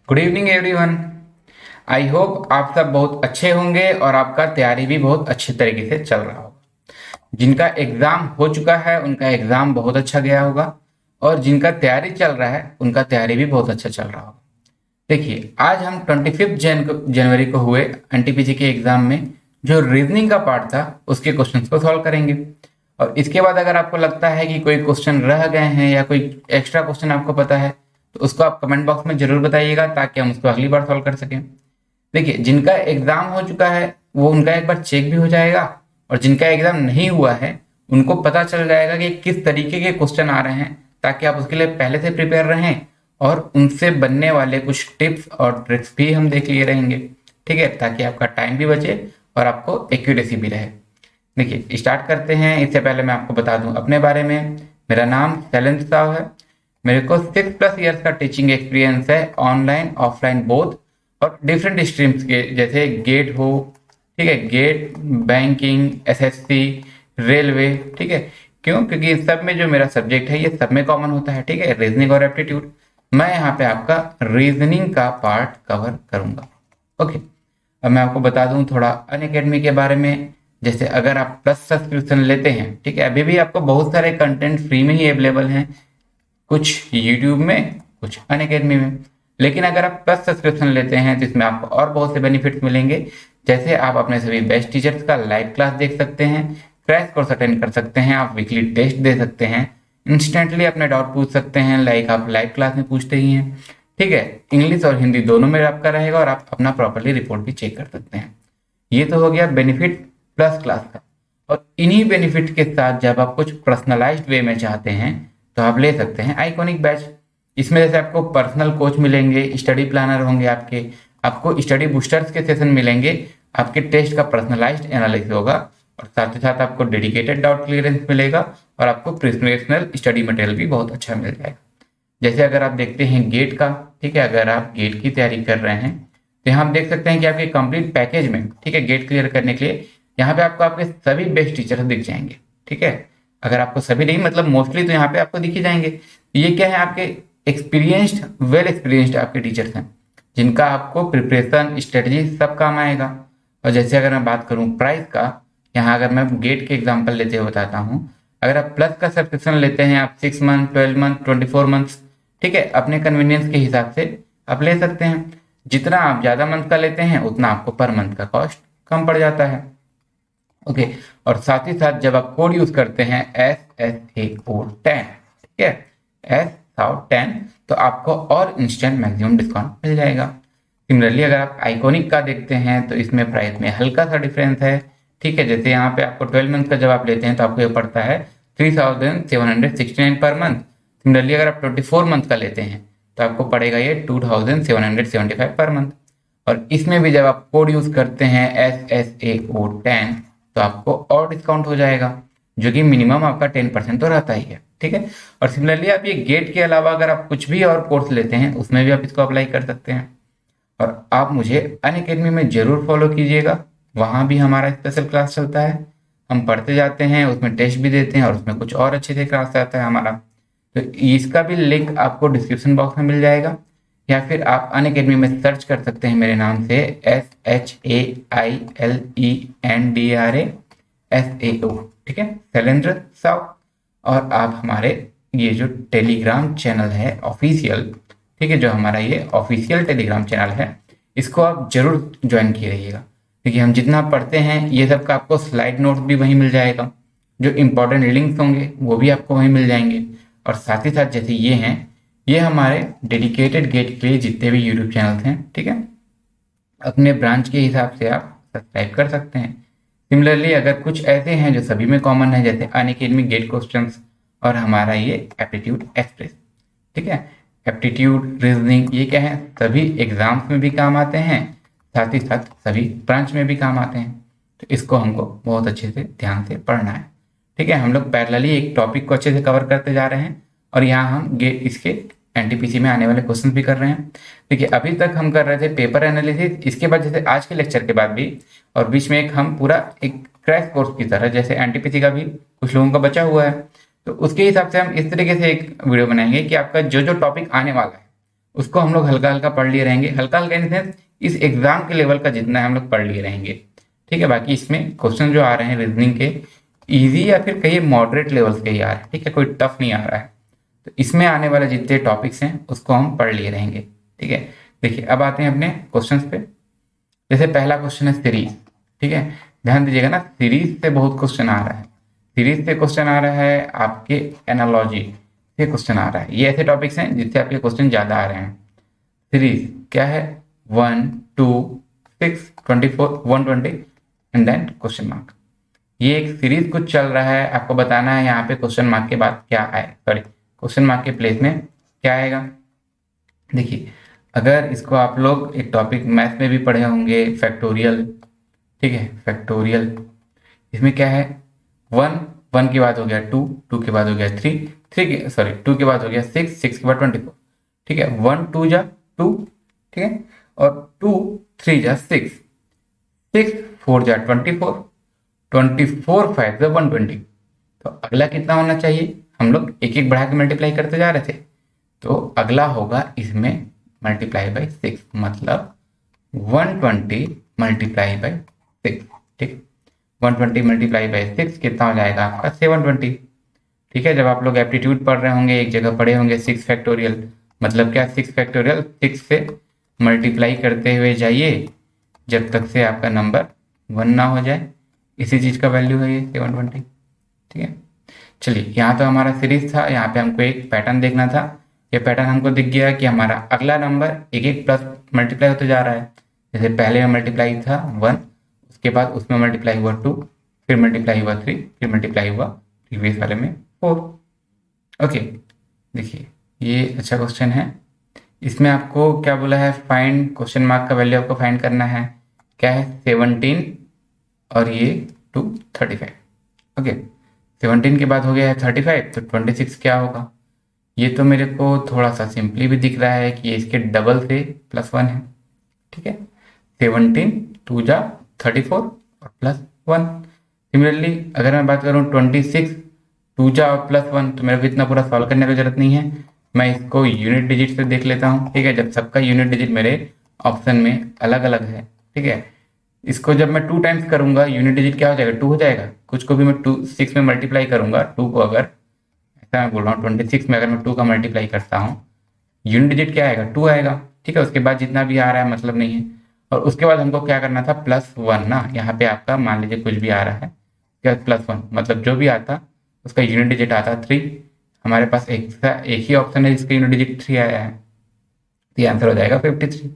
Good evening everyone. I hope आप सब बहुत अच्छे होंगे और आपका तैयारी भी बहुत अच्छे तरीके से चल रहा होगा। जिनका एग्जाम हो चुका है उनका एग्जाम बहुत अच्छा गया होगा और जिनका तैयारी चल रहा है उनका तैयारी भी बहुत अच्छा चल रहा होगा। देखिए, आज हम 25 जनवरी को हुए एनटीपीसी के एग्जाम में जो रीजनिंग का पार्ट था उसके क्वेश्चंस को सॉल्व करेंगे। और इसके बाद अगर आपको लगता है कि कोई क्वेश्चन रह गए हैं या कोई एक्स्ट्रा क्वेश्चन आपको पता है तो उसको आप कमेंट बॉक्स में जरूर बताइएगा ताकि हम उसको अगली बार सॉल्व कर सकें। देखिए, जिनका एग्जाम हो चुका है वो उनका एक बार चेक भी हो जाएगा और जिनका एग्जाम नहीं हुआ है उनको पता चल जाएगा कि किस तरीके के क्वेश्चन आ रहे हैं, ताकि आप उसके लिए पहले से प्रिपेयर रहें और उनसे बनने वाले कुछ टिप्स और ट्रिक्स भी हम देख लिए रहेंगे। ठीक है, ताकि आपका टाइम भी बचे और आपको एक्यूरेसी भी रहे। देखिए, स्टार्ट करते हैं। इससे पहले मैं आपको बता दूं अपने बारे में। मेरा नाम शैलेंद्र साव है। मेरे को 6+ ईयर्स का टीचिंग एक्सपीरियंस है, ऑनलाइन ऑफलाइन बोथ, और डिफरेंट स्ट्रीम्स के जैसे गेट हो, ठीक है, गेट, बैंकिंग, एसएससी, रेलवे। ठीक है, क्यों? क्योंकि इन सब में जो मेरा सब्जेक्ट है ये सब में कॉमन होता है। ठीक है, रीजनिंग और एप्टीट्यूड। मैं यहाँ पे आपका रीजनिंग का पार्ट कवर करूंगा। ओके, अब मैं आपको बता दूं थोड़ा अनअकैडमी के बारे में। जैसे अगर आप प्लस सब्सक्रिप्शन लेते हैं, ठीक है, अभी भी आपको बहुत सारे कंटेंट फ्री में ही अवेलेबल हैं, कुछ यूट्यूब में, कुछ अनअकैडमी में। लेकिन अगर आप प्लस सब्सक्रिप्शन लेते हैं तो इसमें आपको और बहुत से बेनिफिट्स मिलेंगे। जैसे आप अपने सभी बेस्ट टीचर्स का लाइव क्लास देख सकते हैं, क्रैश कोर्स अटेंड कर सकते हैं, आप वीकली टेस्ट दे सकते हैं, इंस्टेंटली अपने डाउट पूछ सकते हैं लाइक आप लाइव क्लास में पूछते ही हैं। ठीक है, इंग्लिश और हिंदी दोनों में आपका रहेगा और आप अपना प्रॉपरली रिपोर्ट भी चेक कर सकते हैं। ये तो हो गया बेनिफिट प्लस क्लास का। और इन्हीं बेनिफिट के साथ जब आप कुछ पर्सनलाइज्ड वे में चाहते हैं तो आप ले सकते हैं आइकॉनिक बैच। इसमें जैसे आपको पर्सनल कोच मिलेंगे, स्टडी प्लानर होंगे आपको स्टडी बूस्टर्स के सेशन मिलेंगे, आपके टेस्ट का पर्सनलाइज्ड एनालिसिस होगा, और साथ ही साथ आपको डेडिकेटेड डाउट क्लियरेंस मिलेगा और आपको प्रोफेशनल स्टडी मटेरियल भी बहुत अच्छा मिल जाएगा। जैसे अगर आप देखते हैं गेट का, ठीक है, अगर आप गेट की तैयारी कर रहे हैं तो यहाँ आप देख सकते हैं कि आपके कंप्लीट पैकेज में, ठीक है, गेट क्लियर करने के लिए यहाँ पे आपको आपके सभी बेस्ट टीचर्स दिख जाएंगे। ठीक है, अगर आपको सभी नहीं मतलब मोस्टली तो यहाँ पे आपको दिख ही जाएंगे। ये क्या है, आपके एक्सपीरियंस्ड, वेल एक्सपीरियंस्ड आपके टीचर्स हैं जिनका आपको प्रिपरेशन स्ट्रेटजी सब काम आएगा। और जैसे अगर मैं बात करूँ प्राइस का, यहाँ अगर मैं गेट के एग्जाम्पल लेते हुए बताता हूँ, अगर आप प्लस का सब्सक्रिप्शन लेते हैं आप 6 मंथ, 12 मंथ, 24 मंथ्स, ठीक है, अपने कन्वीनियंस के हिसाब से आप ले सकते हैं। जितना आप ज़्यादा मंथ का लेते हैं उतना आपको पर मंथ का कॉस्ट कम पड़ जाता है। ओके, और साथ ही साथ जब आप कोड यूज करते हैं SSAO10, ठीक है, SSAO10, तो आपको और इंस्टेंट मैक्सिमम डिस्काउंट मिल जाएगा। सिमिलरली अगर आप आइकॉनिक का देखते हैं तो इसमें प्राइस में हल्का सा डिफरेंस है। ठीक है, जैसे यहाँ पे आपको 12 मंथ का जब आप लेते हैं तो आपको ये पड़ता है 3769 पर मंथ। सिमिलरली अगर आप 24 मंथ का लेते हैं तो आपको पड़ेगा ये 2775 पर मंथ। और इसमें भी जब आप कोड यूज करते हैं SSAO10 तो आपको और डिस्काउंट हो जाएगा, जो कि मिनिमम आपका 10% तो रहता ही है। ठीक है, और सिमिलरली आप ये गेट के अलावा अगर आप कुछ भी और कोर्स लेते हैं उसमें भी आप इसको अप्लाई कर सकते हैं। और आप मुझे अनअकैडमी में जरूर फॉलो कीजिएगा, वहाँ भी हमारा स्पेशल क्लास चलता है, हम पढ़ते जाते हैं, उसमें टेस्ट भी देते हैं और उसमें कुछ और अच्छे से क्लास आता है हमारा। तो इसका भी लिंक आपको डिस्क्रिप्शन बॉक्स में मिल जाएगा, या फिर आप अनअकैडमी में सर्च कर सकते हैं मेरे नाम से SHAILENDRASAO, ठीक है, शैलेंद्र साव। और आप हमारे ये जो टेलीग्राम चैनल है ऑफिशियल, ठीक है, जो हमारा ये ऑफिशियल टेलीग्राम चैनल है इसको आप जरूर ज्वाइन किए रहिएगा, क्योंकि हम जितना पढ़ते हैं ये सब का आपको स्लाइड नोट्स भी वहीं मिल जाएगा, जो इंपॉर्टेंट लिंक्स होंगे वो भी आपको वहीं मिल जाएंगे। और साथ ही साथ जैसे ये हैं, ये हमारे डेडिकेटेड गेट के लिए जितने भी यूट्यूब चैनल्स हैं, ठीक है, अपने ब्रांच के हिसाब से आप सब्सक्राइब कर सकते हैं। सिमिलरली अगर कुछ ऐसे हैं जो सभी में कॉमन है, जैसे अनअकैडमी गेट क्वेश्चंस और हमारा ये एप्टीट्यूड एक्सप्रेस, ठीक है, एप्टीट्यूड रीजनिंग, ये क्या है, सभी एग्जाम्स में भी काम आते हैं, साथ ही साथ सभी ब्रांच में भी काम आते हैं। तो इसको हमको बहुत अच्छे से ध्यान से पढ़ना है। ठीक है, हम लोग पैरेलली एक टॉपिक को अच्छे से कवर करते जा रहे हैं और यहाँ हम इसके एनटीपीसी में आने वाले क्वेश्चन भी कर रहे हैं। देखिए, अभी तक हम कर रहे थे पेपर एनालिसिस, इसके बाद जैसे आज के लेक्चर के बाद भी और बीच में एक हम पूरा एक क्रैश कोर्स की तरह, जैसे एनटीपीसी का भी कुछ लोगों का बचा हुआ है, तो उसके हिसाब से हम इस तरीके से एक वीडियो बनाएंगे कि आपका जो जो टॉपिक आने वाला है उसको हम लोग हल्का हल्का पढ़ लिए रहेंगे। हल्का हल्का इन सेंस इस एग्जाम के लेवल का जितना है हम लोग पढ़ लिए रहेंगे, ठीक है। बाकी इसमें क्वेश्चन जो आ रहे हैं रीजनिंग के इजी या फिर कहिए मॉडरेट लेवल्स के ही आ रहे हैं, ठीक है, कोई टफ नहीं आ रहा है। तो इसमें आने वाले जितने टॉपिक्स हैं उसको हम पढ़ लिए रहेंगे, ठीक है। देखिए अब आते हैं अपने क्वेश्चंस पे। जैसे पहला क्वेश्चन है सीरीज, ठीक है। ध्यान दीजिएगा ना, सीरीज से बहुत क्वेश्चन आ रहा है। सीरीज से क्वेश्चन आ रहा है, आपके एनालॉजी से क्वेश्चन आ रहा है। ये ऐसे टॉपिक्स हैं जिससे आपके क्वेश्चन ज्यादा आ रहे हैं। सीरीज क्या है, 1 2 6 24 120 एंड देन क्वेश्चन मार्क। ये एक सीरीज कुछ चल रहा है, आपको बताना है यहाँ पे क्वेश्चन मार्क के बाद क्या आए, सॉरी क्वेश्चन मार्क के प्लेस में क्या आएगा। देखिए अगर इसको आप लोग एक टॉपिक मैथ में भी पढ़े होंगे, फैक्टोरियल, ठीक है, फैक्टोरियल। इसमें क्या है, 1 1 के बाद हो गया 2 2 के बाद हो गया 3 3 के सॉरी 2 के बाद हो गया 6 6 के बाद 24, ठीक है। 1 2 जा 2, ठीक है, और 2 3 जा 6 6 4 जा 24 24 5 जा 120। तो अगला कितना होना चाहिए, हम लोग एक एक बढ़ा के मल्टीप्लाई करते जा रहे थे, तो अगला होगा इसमें मल्टीप्लाई बाई 6, मतलब 120 मल्टीप्लाई बाई 6, ठीक। 120 मल्टीप्लाई बाई 6 कितना हो जाएगा आपका 720, ठीक है। जब आप लोग एप्टीट्यूड पढ़ रहे होंगे एक जगह पढ़े होंगे 6 फैक्टोरियल, मतलब क्या 6 फैक्टोरियल 6 से मल्टीप्लाई करते हुए जाइए जब तक से आपका नंबर 1 ना हो जाए। इसी चीज का वैल्यू है ये 720, ठीक है। चलिए यहाँ तो हमारा सीरीज था, यहाँ पे हमको एक पैटर्न देखना था। ये पैटर्न हमको दिख गया कि हमारा अगला नंबर एक एक प्लस मल्टीप्लाई होते जा रहा है। जैसे पहले में मल्टीप्लाई था 1, उसके बाद उसमें मल्टीप्लाई हुआ 2, फिर मल्टीप्लाई हुआ 3, फिर मल्टीप्लाई हुआ प्रीवियस वाले में 4। ओके, देखिए ये अच्छा क्वेश्चन है। इसमें आपको क्या बोला है, फाइंड क्वेश्चन मार्क का वैल्यू आपको फाइंड करना है। क्या है 17 और ये 2 35। ओके, 17 के बाद हो गया है 35, तो 26 क्या होगा। ये तो मेरे को थोड़ा सा सिंपली भी दिख रहा है कि ये इसके डबल से +1 है, ठीक है। 17 2 जा 34 और +1। सिमिलरली अगर मैं बात करूँ 26 2 जा और +1, तो मेरे को इतना पूरा सॉल्व करने की जरूरत नहीं है, मैं इसको यूनिट डिजिट से देख लेता हूँ, ठीक है। जब सबका यूनिट डिजिट मेरे ऑप्शन में अलग अलग है, ठीक है, इसको जब मैं 2 टाइम्स करूंगा यूनिट डिजिट क्या हो जाएगा 2 हो जाएगा। कुछ को भी मैं 6 में मल्टीप्लाई करूंगा, 2 को अगर ऐसा मैं बोल रहा हूँ 26 में अगर मैं 2 का मल्टीप्लाई करता हूँ यूनिट डिजिट क्या आएगा 2 आएगा, ठीक है। उसके बाद जितना भी आ रहा है मतलब नहीं है। और उसके बाद हमको क्या करना था +1 ना, यहाँ पे आपका मान लीजिए कुछ भी आ रहा है क्या +1, मतलब जो भी आता उसका यूनिट डिजिट आता 3। हमारे पास एक ही ऑप्शन है जिसका यूनिट डिजिट 3 आया है, तो ये आंसर हो जाएगा 53।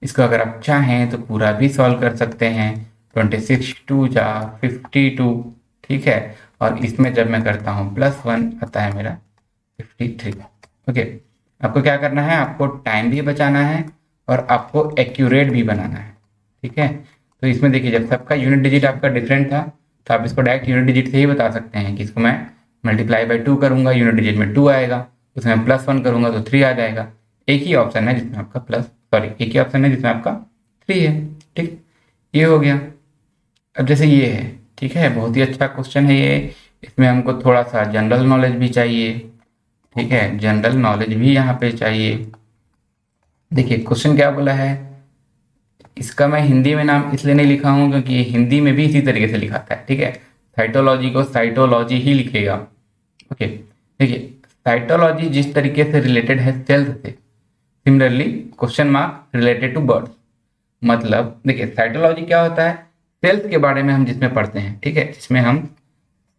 इसको अगर आप चाहें तो पूरा भी सॉल्व कर सकते हैं, 26 2 जा 52, ठीक है। और इसमें जब मैं करता हूँ +1 आता है मेरा 53। ओके, आपको क्या करना है, आपको टाइम भी बचाना है और आपको एक्यूरेट भी बनाना है, ठीक है। तो इसमें देखिए जब सबका यूनिट डिजिट आपका डिफरेंट था तो आप इसको डायरेक्ट यूनिट डिजिट से ही बता सकते हैं कि इसको मैं मल्टीप्लाई बाई 2 करूंगा, यूनिट डिजिट में 2 आएगा, उसमें +1 करूंगा तो 3 आ जाएगा। एक ही ऑप्शन है जिसमें आपका एक ही ऑप्शन है जिसमें आपका 3 है, ठीक, ये हो गया। अब जैसे ये है, ठीक है, बहुत ही अच्छा क्वेश्चन है ये। इसमें हमको थोड़ा सा जनरल नॉलेज भी चाहिए, ठीक है, जनरल नॉलेज भी यहाँ पे चाहिए। देखिए क्वेश्चन क्या बोला है, इसका मैं हिंदी में नाम इसलिए नहीं लिखा हूँ क्योंकि ये हिंदी में भी इसी तरीके से लिखाता है, ठीक है। साइटोलॉजी को साइटोलॉजी ही लिखेगा। ओके, देखिए साइटोलॉजी जिस तरीके से रिलेटेड है सेल्स से, similarly question mark related to birds. मतलब देखिए साइटोलॉजी क्या होता है, सेल्स के बारे में हम जिसमें पढ़ते हैं, ठीक है, जिसमें हम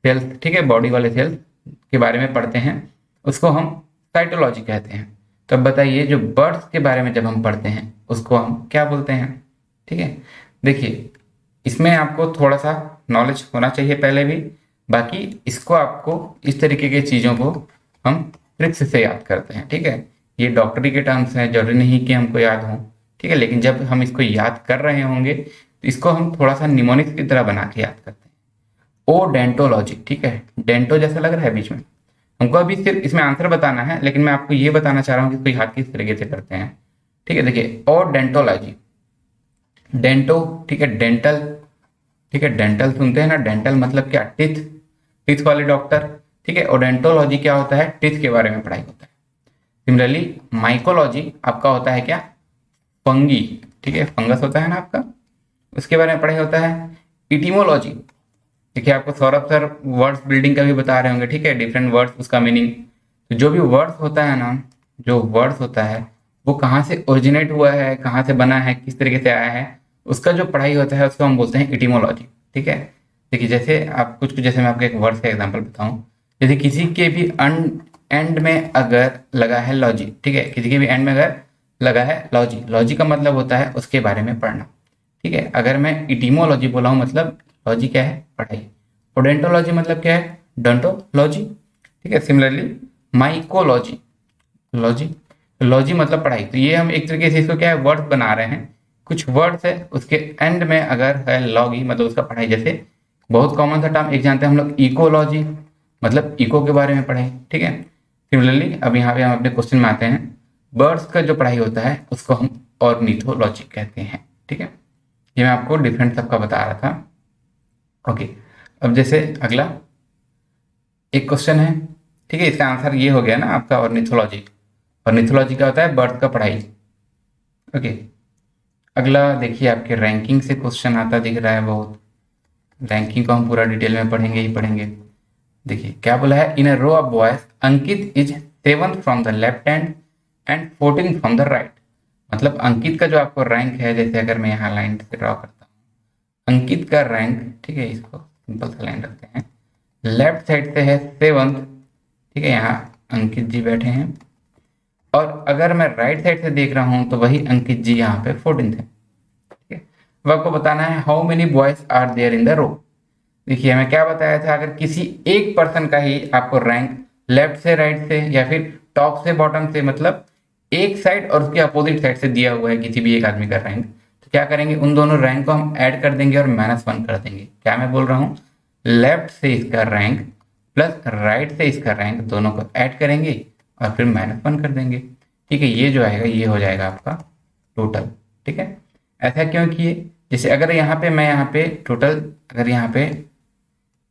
सेल्स, ठीक है, बॉडी वाले सेल्स के बारे में पढ़ते हैं उसको हम साइटोलॉजी कहते हैं। तो अब बताइए जो बर्ड्स के बारे में जब हम पढ़ते हैं उसको हम क्या बोलते हैं, ठीक है। देखिए इसमें आपको थोड़ा सा नॉलेज होना चाहिए पहले भी, बाकी इसको आपको इस तरीके की चीज़ों को हम ट्रिक्स से याद करते हैं, ठीक है। ये डॉक्टरी के टर्म्स हैं, जरूरी नहीं कि हमको याद हो, ठीक है, लेकिन जब हम इसको याद कर रहे होंगे तो इसको हम थोड़ा सा निमोनिक्स की तरह बना के याद करते हैं। ओडेंटोलॉजी, ठीक है, डेंटो जैसा लग रहा है बीच में, हमको अभी सिर्फ इसमें आंसर बताना है, लेकिन मैं आपको ये बताना चाह रहा हूँ कि इसको याद किस तरीके से करते हैं, ठीक है। देखिए ओडेंटोलॉजी, डेंटो, ठीक है, डेंटल, ठीक है, डेंटल सुनते हैं ना, डेंटल मतलब क्या, टीथ वाले डॉक्टर, ठीक है। ओडेंटोलॉजी क्या होता है, टीथ के बारे में पढ़ाई होता है। सिमिलरली माइकोलॉजी आपका होता है क्या, फंगी, ठीक है, फंगस होता है ना आपका, उसके बारे में पढ़ाई होता है। इटिमोलॉजी, देखिए आपको सौरभ सर वर्ड्स बिल्डिंग का भी बता रहे होंगे, ठीक है, डिफरेंट वर्ड्स उसका मीनिंग। तो जो भी वर्ड्स होता है ना, जो वर्ड्स होता है वो कहाँ से ओरिजिनेट हुआ है, कहाँ से बना है, किस तरीके से आया है, उसका जो पढ़ाई होता है उसको हम बोलते हैं इटिमोलॉजी, ठीक है। देखिए जैसे आप कुछ जैसे मैं आपको एक वर्ड का एग्जांपल बताऊं, जैसे किसी के भी एंड में अगर लगा है लॉजी, ठीक है, किसी के भी एंड में अगर लगा है लॉजी, लॉजी का मतलब होता है उसके बारे में पढ़ना, ठीक है। अगर मैं इटिमोलॉजी बोला हूँ मतलब लॉजी क्या है, पढ़ाई। ओडेंटोलॉजी मतलब क्या है, डोंटोलॉजी, ठीक है। सिमिलरली माइकोलॉजी, लॉजी, लॉजी मतलब पढ़ाई। तो ये हम एक तरीके से इसको क्या है, वर्ड्स बना रहे हैं, कुछ वर्ड्स है उसके एंड में अगर है लॉगी मतलब उसका पढ़ाई। जैसे बहुत कॉमन सा टर्म एक जानते हैं हम लोग, इकोलॉजी, मतलब इको के बारे में पढ़ाई, ठीक है। सिमिलरली अब यहाँ पे हम अपने क्वेश्चन में आते हैं, बर्ड्स का जो पढ़ाई होता है उसको हम ऑर्निथोलॉजी कहते हैं, ठीक है। ये मैं आपको डिफरेंट सबका बता रहा था। ओके, अब जैसे अगला एक क्वेश्चन है, ठीक है, इसका आंसर ये हो गया ना आपका ऑर्निथोलॉजी। ऑर्निथोलॉजी क्या होता है, बर्ड का पढ़ाई। ओके, अगला देखिए आपके रैंकिंग से क्वेश्चन आता दिख रहा है बहुत। रैंकिंग को हम पूरा डिटेल में पढ़ेंगे ही पढ़ेंगे। देखिए क्या बोला है, in a row of boys Ankit is 7th from the left hand and 14th from the right. मतलब अंकित का जो आपको रैंक है, जैसे अगर मैं यहाँ लाइन से ड्रॉ करता हूँ, अंकित का रैंक, ठीक है, इसको सिंपल सा लाइन रखते हैं, लेफ्ट साइड से है 7th, ठीक है, यहाँ अंकित जी बैठे हैं। और अगर मैं राइट साइड से देख रहा हूं तो वही अंकित जी यहाँ पे 14th है, ठीक है। अब आपको बताना है how many boys are there in the row. देखिए मैं क्या बताया था, अगर किसी एक पर्सन का ही आपको रैंक लेफ्ट से राइट से या फिर टॉप से बॉटम से, मतलब एक साइड और उसके अपोजिट साइड से दिया हुआ है किसी भी एक आदमी का रैंक, तो क्या करेंगे, उन दोनों रैंक को हम ऐड कर देंगे और -1 कर देंगे। क्या मैं बोल रहा हूँ, लेफ्ट से इसका रैंक प्लस राइट से इसका रैंक दोनों को ऐड करेंगे और फिर -1 कर देंगे, ठीक है। ये जो आएगा ये हो जाएगा आपका टोटल, ठीक है। ऐसा क्यों किए, जैसे अगर यहाँ पे मैं यहाँ पे टोटल, अगर यहाँ पे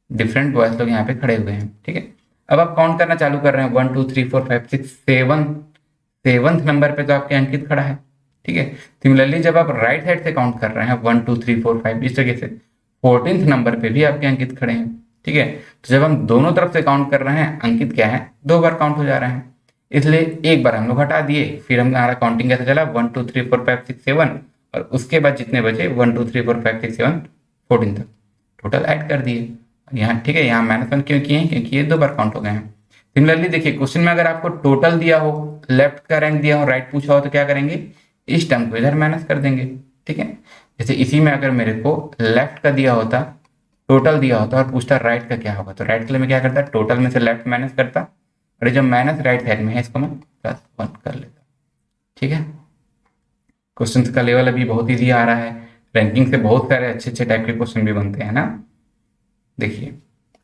डिफरेंट बॉयज लोग यहाँ पे खड़े हुए हैं, ठीक है। अब आप काउंट करना चालू कर रहे हैं, 1 2 3 4 5 6 7, 7th नंबर पे तो आपके अंकित खड़ा है, ठीक है। सिमिलरली जब आप राइट साइड से काउंट कर रहे हैं 1 2 3 4 5 इस तरीके से, 14th नंबर पे भी आपके अंकित खड़े हैं, ठीक है। तो जब हम दोनों तरफ से काउंट कर रहे हैं, अंकित क्या है, 2 बार काउंट हो जा रहे हैं, इसलिए एक बार हम लोग हटा दिए, फिर हमारा काउंटिंग कैसे चला, 1 2 3 4 5 6 7, और उसके बाद जितने बचे 1 2 3 4 5 6 7 14 तक टोटल ऐड कर दिए यहाँ, ठीक है। यहाँ -1 क्यों किए, क्योंकि ये 2 बार काउंट हो गए हैं। सिमिलरली देखिए क्वेश्चन में अगर आपको टोटल दिया हो, लेफ्ट का रैंक दिया हो, राइट पूछा हो, तो क्या करेंगे, इस टर्म को इधर माइनस कर देंगे, ठीक है। जैसे इसी में अगर मेरे को लेफ्ट का दिया होता, टोटल दिया होता और पूछता राइट का क्या होगा, तो राइट के लिए मैं क्या करता, टोटल में से लेफ्ट माइनस करता, और जब माइनस राइट साइड में है इसको मैं +1 कर लेता, ठीक है। क्वेश्चन का लेवल अभी बहुत ईजी आ रहा है, रैंकिंग से बहुत सारे अच्छे अच्छे टाइप के क्वेश्चन भी बनते हैं ना। देखिए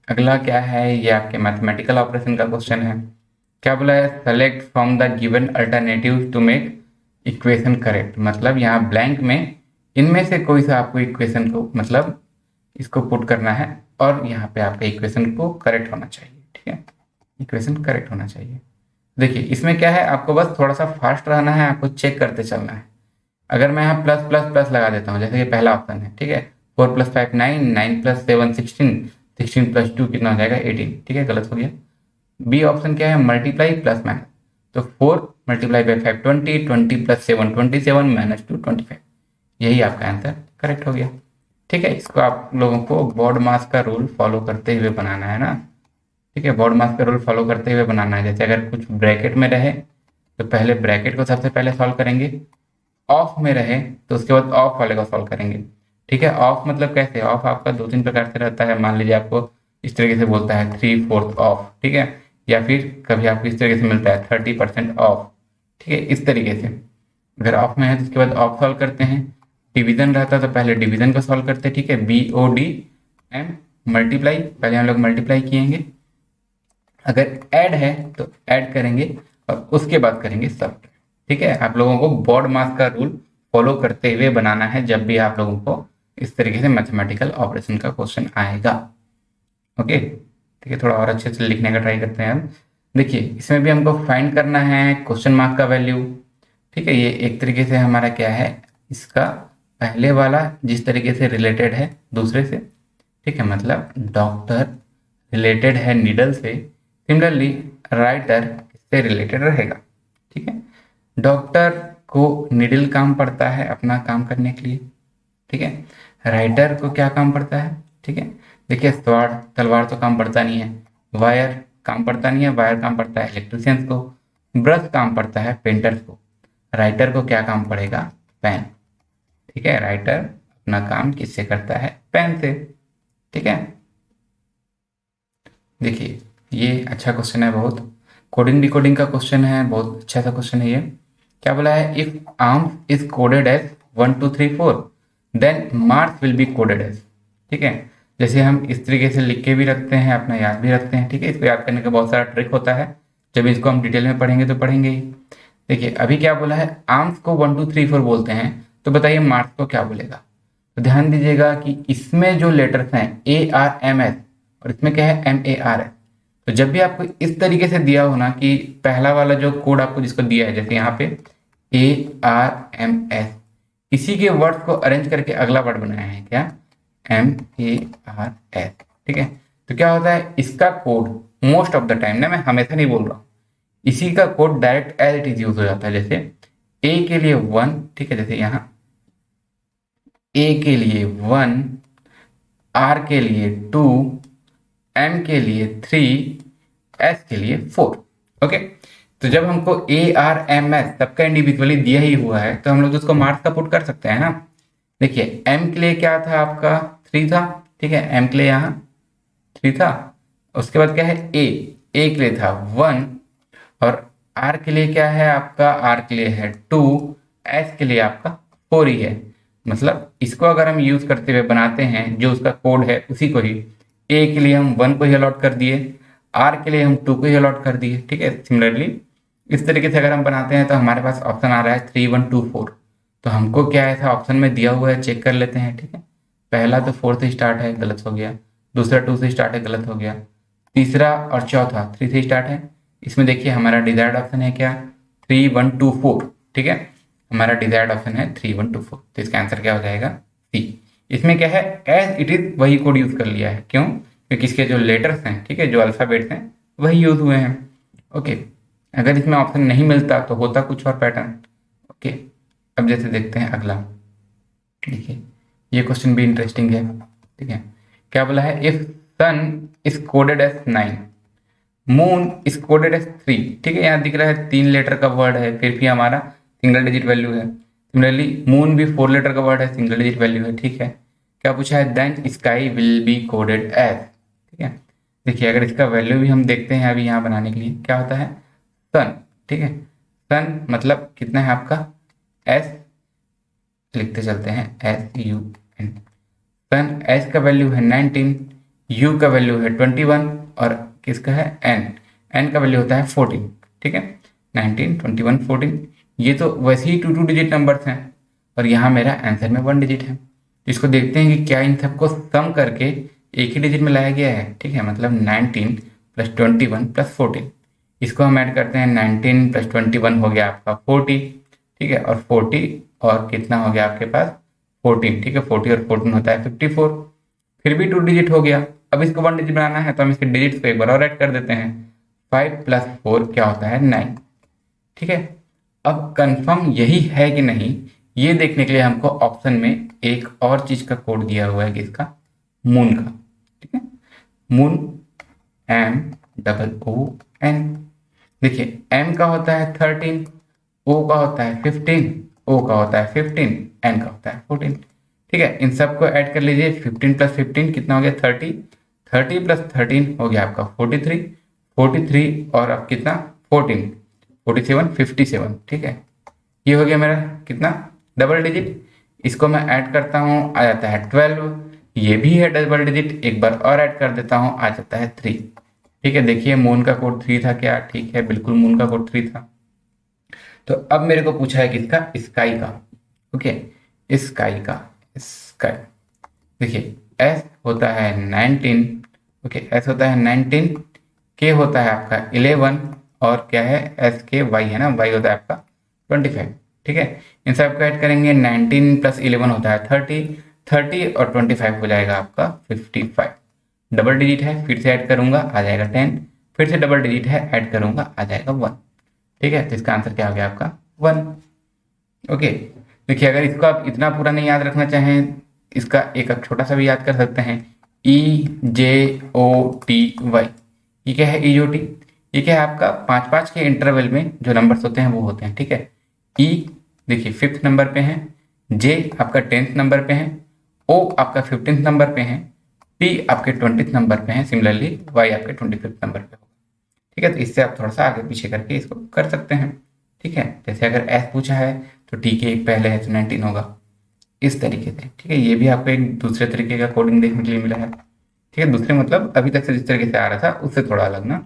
अगला क्या है, ये आपके मैथमेटिकल ऑपरेशन का क्वेश्चन है। क्या बोला है, select from the given alternative to make equation correct. मतलब यहाँ ब्लैंक में इनमें से कोई सा आपको इक्वेशन को, मतलब इसको पुट करना है और यहाँ पे आपका इक्वेशन को करेक्ट होना चाहिए, ठीक है, इक्वेशन करेक्ट होना चाहिए। देखिए इसमें क्या है, आपको बस थोड़ा सा फास्ट रहना है, आपको चेक करते चलना है। अगर मैं यहाँ प्लस प्लस प्लस लगा देता हूँ, जैसे कि पहला ऑप्शन है, ठीक है, 4 + 5 9, 9 + 7 16, 16 + 2 कितना हो जाएगा 18, ठीक है, गलत हो गया। बी ऑप्शन क्या है, मल्टीप्लाई प्लस माइनस, तो 4 × 5 20, 20 + 7 27, -2 25, यही आपका आंसर करेक्ट हो गया, ठीक है। इसको आप लोगों को बोर्ड मास का रूल फॉलो करते हुए बनाना है ना, ठीक है, बोर्ड मास का रूल फॉलो करते हुए बनाना है। जैसे अगर कुछ ब्रैकेट में रहे तो पहले ब्रैकेट को सबसे पहले सॉल्व करेंगे, ऑफ में रहे तो उसके बाद ऑफ वाले को सॉल्व करेंगे, ठीक है। ऑफ मतलब कैसे, ऑफ आपका 2-3 प्रकार से रहता है, मान लीजिए आपको इस तरीके से बोलता है 3/4 ऑफ, ठीक है, या फिर कभी आपको इस तरीके से मिलता है 30% ऑफ, ठीक है, इस तरीके से। अगर ऑफ में है तो उसके बाद ऑफ सॉल्व करते हैं, डिवीजन रहता है तो पहले डिवीजन को सॉल्व करते हैं, ठीक है, BODM मल्टीप्लाई, पहले हम लोग मल्टीप्लाई किएंगे, अगर ऐड है तो ऐड करेंगे और उसके बाद करेंगे सब, ठीक है। आप लोगों को बोर्ड मास का रूल फॉलो करते हुए बनाना है जब भी आप लोगों को इस तरीके से मैथमेटिकल ऑपरेशन का क्वेश्चन आएगा, ओके। ठीक है, थोड़ा और अच्छे से लिखने का ट्राई करते हैं हम। देखिए इसमें भी हमको फाइंड करना है क्वेश्चन मार्क का वैल्यू। ठीक है, ये एक तरीके से हमारा क्या है, इसका पहले वाला जिस तरीके से रिलेटेड है दूसरे से, ठीक है, मतलब डॉक्टर रिलेटेड है नीडल से, सिमिलरली राइटर इससे रिलेटेड रहेगा। ठीक है, डॉक्टर को नीडल काम पड़ता है अपना काम करने के लिए। ठीक है, राइटर को क्या काम पड़ता है, ठीक है, देखिए स्वॉर्ड तलवार तो काम पड़ता नहीं है, वायर काम पड़ता नहीं है, वायर काम पड़ता है इलेक्ट्रिशियंस को, ब्रश काम पड़ता है पेंटर्स को, राइटर को क्या काम पड़ेगा, पेन। ठीक है, राइटर अपना काम किससे करता है, पेन से। ठीक है, देखिए ये अच्छा क्वेश्चन है बहुत, कोडिंग डिकोडिंग का क्वेश्चन है, बहुत अच्छा सा क्वेश्चन है ये। क्या बोला है, if arm is coded as 1 2 3 4 then marks will be coded as. ठीक है, जैसे हम इस तरीके से लिख के भी रखते हैं, अपना याद भी रखते हैं। ठीक है, इसको याद करने का बहुत सारा ट्रिक होता है, जब इसको हम डिटेल में पढ़ेंगे तो पढ़ेंगे ही। देखिए अभी क्या बोला है, आर्म्स को 1 2 3 4 बोलते हैं, तो बताइए मार्क्स को क्या बोलेगा। तो ध्यान दीजिएगा कि इसमें जो लेटर्स हैं ARMS और इसमें क्या है MAR है। तो जब भी आपको इस तरीके से दिया हो ना कि पहला वाला जो कोड आपको जिसको दिया है, जैसे यहाँ पे ARMS, इसी के वर्ड को अरेंज करके अगला वर्ड बनाया है क्या, MARS। ठीक है, तो क्या होता है इसका code most of the time ना, मैं हमेशा नहीं बोल रहा हूँ, इसी का code direct as it is use हो जाता है। जैसे ए के लिए 1, ठीक है, जैसे यहाँ ए के लिए 1, आर के लिए 2, एम के लिए 3, एस के लिए 4। ओके, तो जब हमको ARMS सबका इंडिविजुअली दिया ही हुआ है तो हम लोग उसको मार्क्स का पुट कर सकते हैं ना। देखिए एम के लिए क्या था आपका 3 था, ठीक है, एम के लिए यहाँ 3 था। उसके बाद क्या है ए के लिए था 1, और आर के लिए क्या है आपका, आर के लिए है 2, एस के लिए आपका 4 ही है। मतलब इसको अगर हम यूज करते हुए बनाते हैं जो उसका कोड है उसी को ही, ए के लिए हम 1 को ही अलॉट कर दिए, आर के लिए हम 2 को ही अलॉट कर दिए। ठीक है, सिमिलरली इस तरीके से अगर हम बनाते हैं तो हमारे पास ऑप्शन आ रहा है 3 1 2 4। तो हमको क्या ऐसा ऑप्शन में दिया हुआ है, चेक कर लेते हैं। ठीक है, पहला तो 4 से स्टार्ट है, गलत हो गया। दूसरा 2 से स्टार्ट है, गलत हो गया। तीसरा और चौथा 3 से स्टार्ट है। इसमें देखिए हमारा डिजायर्ड ऑप्शन है क्या, 3 1 2 4। ठीक है, हमारा डिजायर्ड ऑप्शन है 3 1 2 4, तो इसका आंसर क्या हो जाएगा, सी। इसमें क्या है, एज इट इज वही कोड यूज कर लिया है, क्यों, क्योंकि इसके जो लेटर्स हैं, ठीक है, जो अल्फाबेट्स हैं वही यूज हुए हैं। ओके, अगर इसमें ऑप्शन नहीं मिलता तो होता कुछ और पैटर्न। ओके, अब जैसे देखते हैं अगला। देखिए ये क्वेश्चन भी इंटरेस्टिंग है। ठीक है, क्या बोला है, if sun is coded as 9, moon is coded as 3। ठीक है, यहाँ दिख रहा है 3 लेटर का वर्ड है, फिर भी हमारा सिंगल डिजिट वैल्यू है। सिमिलरली मून भी 4 लेटर का वर्ड है, सिंगल डिजिट वैल्यू है। ठीक है, क्या पूछा है, then sky will be coded as. ठीक है, देखिए अगर इसका वैल्यू भी हम देखते हैं अभी यहाँ बनाने के लिए, क्या होता है, सन। ठीक है, सन मतलब कितना है आपका, एस लिखते चलते हैं, SUN। सन एस का वैल्यू है 19, यू का वैल्यू है 21, और किसका है, एन का वैल्यू होता है 14। ठीक है, 19 21 14, ये तो वैसे ही 2 डिजिट नंबर्स हैं, और यहाँ मेरा आंसर में 1 डिजिट है। तो इसको देखते हैं कि क्या इन सबको सम करके एक ही डिजिट में लाया गया है। ठीक है, मतलब 19 + 21 + 14, इसको हम ऐड करते हैं, 19 + 21 हो गया आपका 40। ठीक है, और 40 और कितना हो गया आपके पास 14। ठीक है, 40 और 14 होता है 54, फिर भी 2 डिजिट हो गया। अब इसको 1 डिजिट बनाना है तो हम इसके डिजिट्स को एक बार और ऐड कर देते हैं, 5 + 4 क्या होता है 9। ठीक है, अब कंफर्म यही है कि नहीं ये देखने के लिए हमको ऑप्शन में एक और चीज का कोड दिया हुआ है, किसका, मून का। ठीक है, मून MOON। देखिए एम का होता है 13, ओ का होता है 15, ओ का होता है 15, एन का होता है 14। ठीक है, इन सबको ऐड कर लीजिए, 15 + 15 कितना हो गया 30, 30 + 13 हो गया आपका 43, 43 और अब कितना 14, 47 57। ठीक है, ये हो गया मेरा कितना, डबल डिजिट। इसको मैं ऐड करता हूँ, आ जाता है 12, ये भी है डबल डिजिट, एक बार और ऐड कर देता हूँ, आ जाता है 3। ठीक है, देखिए मून का कोड 3 था क्या, ठीक है, बिल्कुल मून का कोड 3 था। तो अब मेरे को पूछा है किसका, स्काई का। ओके, स्काई का, स्काई। देखिए एस होता है 19, ओके, एस होता है 19, के होता है आपका 11 और क्या है एस के वाई है ना, वाई होता है आपका 25। ठीक है, इन सब को ऐड करेंगे, 19 प्लस 11 होता है 30, 30 और 25 हो जाएगा आपका 55। डबल डिजिट है, फिर से ऐड करूंगा आ जाएगा 10, फिर से डबल डिजिट है ऐड करूंगा आ जाएगा 1। ठीक है, तो इसका आंसर क्या हो गया आपका 1। ओके, देखिए अगर इसको आप इतना पूरा नहीं याद रखना चाहें, इसका एक आप छोटा सा भी याद कर सकते हैं, EJOTY। ये क्या है EJOT? ये क्या है आपका 5-5 के इंटरवल में जो नंबर्स होते हैं वो होते हैं। ठीक है, E देखिए 5th नंबर पे है, J आपका 10th नंबर पे है, O आपका 15th नंबर पे है, T आपके 20th नंबर पे है, सिमिलरली Y आपके 25th नंबर पे होगा। ठीक है, तो इससे आप थोड़ा सा आगे पीछे करके इसको कर सकते हैं। ठीक है, जैसे अगर S पूछा है तो T के एक पहले है तो 19 होगा, इस तरीके से। ठीक है, ये भी आपको एक दूसरे तरीके का कोडिंग देखने के लिए मिला है। ठीक है, दूसरे मतलब अभी तक से जिस तरीके से आ रहा था उससे थोड़ा अलग ना।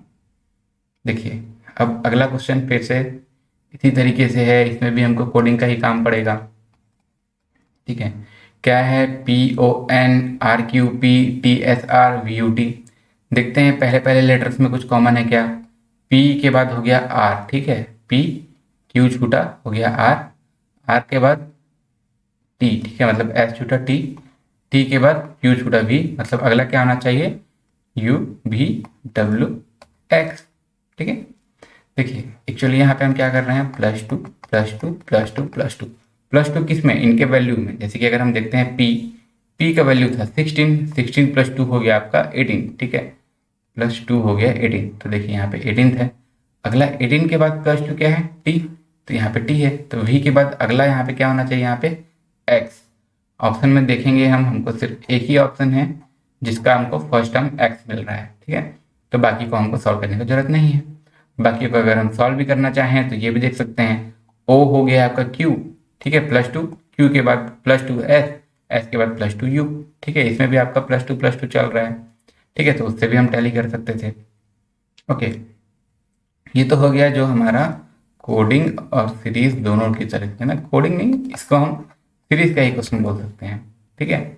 देखिए अब अगला क्वेश्चन फिर से इसी तरीके से है, इसमें भी हमको कोडिंग का ही काम पड़ेगा। ठीक है, क्या है PONRQPTSRVUT। देखते हैं पहले पहले लेटर्स में कुछ कॉमन है क्या। P के बाद हो गया R, ठीक है, P, Q छूटा हो गया R, R के बाद T, ठीक है, मतलब S छूटा T, T के बाद Q छूटा V, मतलब अगला क्या होना चाहिए UVWX। ठीक है, देखिए एक्चुअली यहाँ पे हम क्या कर रहे हैं +2 +2 +2 +2 +2 किस में, इनके वैल्यू में। जैसे कि अगर हम देखते हैं P का वैल्यू था 16, 16 +2 हो गया आपका 18। ठीक है, +2 हो गया 18, तो देखिए यहाँ पे 18 है। अगला 18 के बाद +2 क्या है T, तो यहाँ पे T है, तो V के बाद अगला यहाँ पे क्या होना चाहिए, यहाँ पे X। ऑप्शन में देखेंगे हम, हमको सिर्फ एक ही ऑप्शन है जिसका हमको फर्स्ट टर्म X मिल रहा है। ठीक है, तो बाकी को हमको सॉल्व करने की जरूरत नहीं है। बाकी को अगर हम सॉल्व भी करना चाहें तो ये भी देख सकते हैं, O हो गया आपका Q, ठीक है, +2, Q के बाद +2 S, S के बाद +2 U। ठीक है, इसमें भी आपका +2 चल रहा है। ठीक है, तो उससे भी हम टैली कर सकते थे। ओके, ये तो हो गया जो हमारा कोडिंग और सीरीज दोनों की तरह है ना, कोडिंग नहीं, इसको हम सीरीज का ही क्वेश्चन बोल सकते हैं। ठीक है,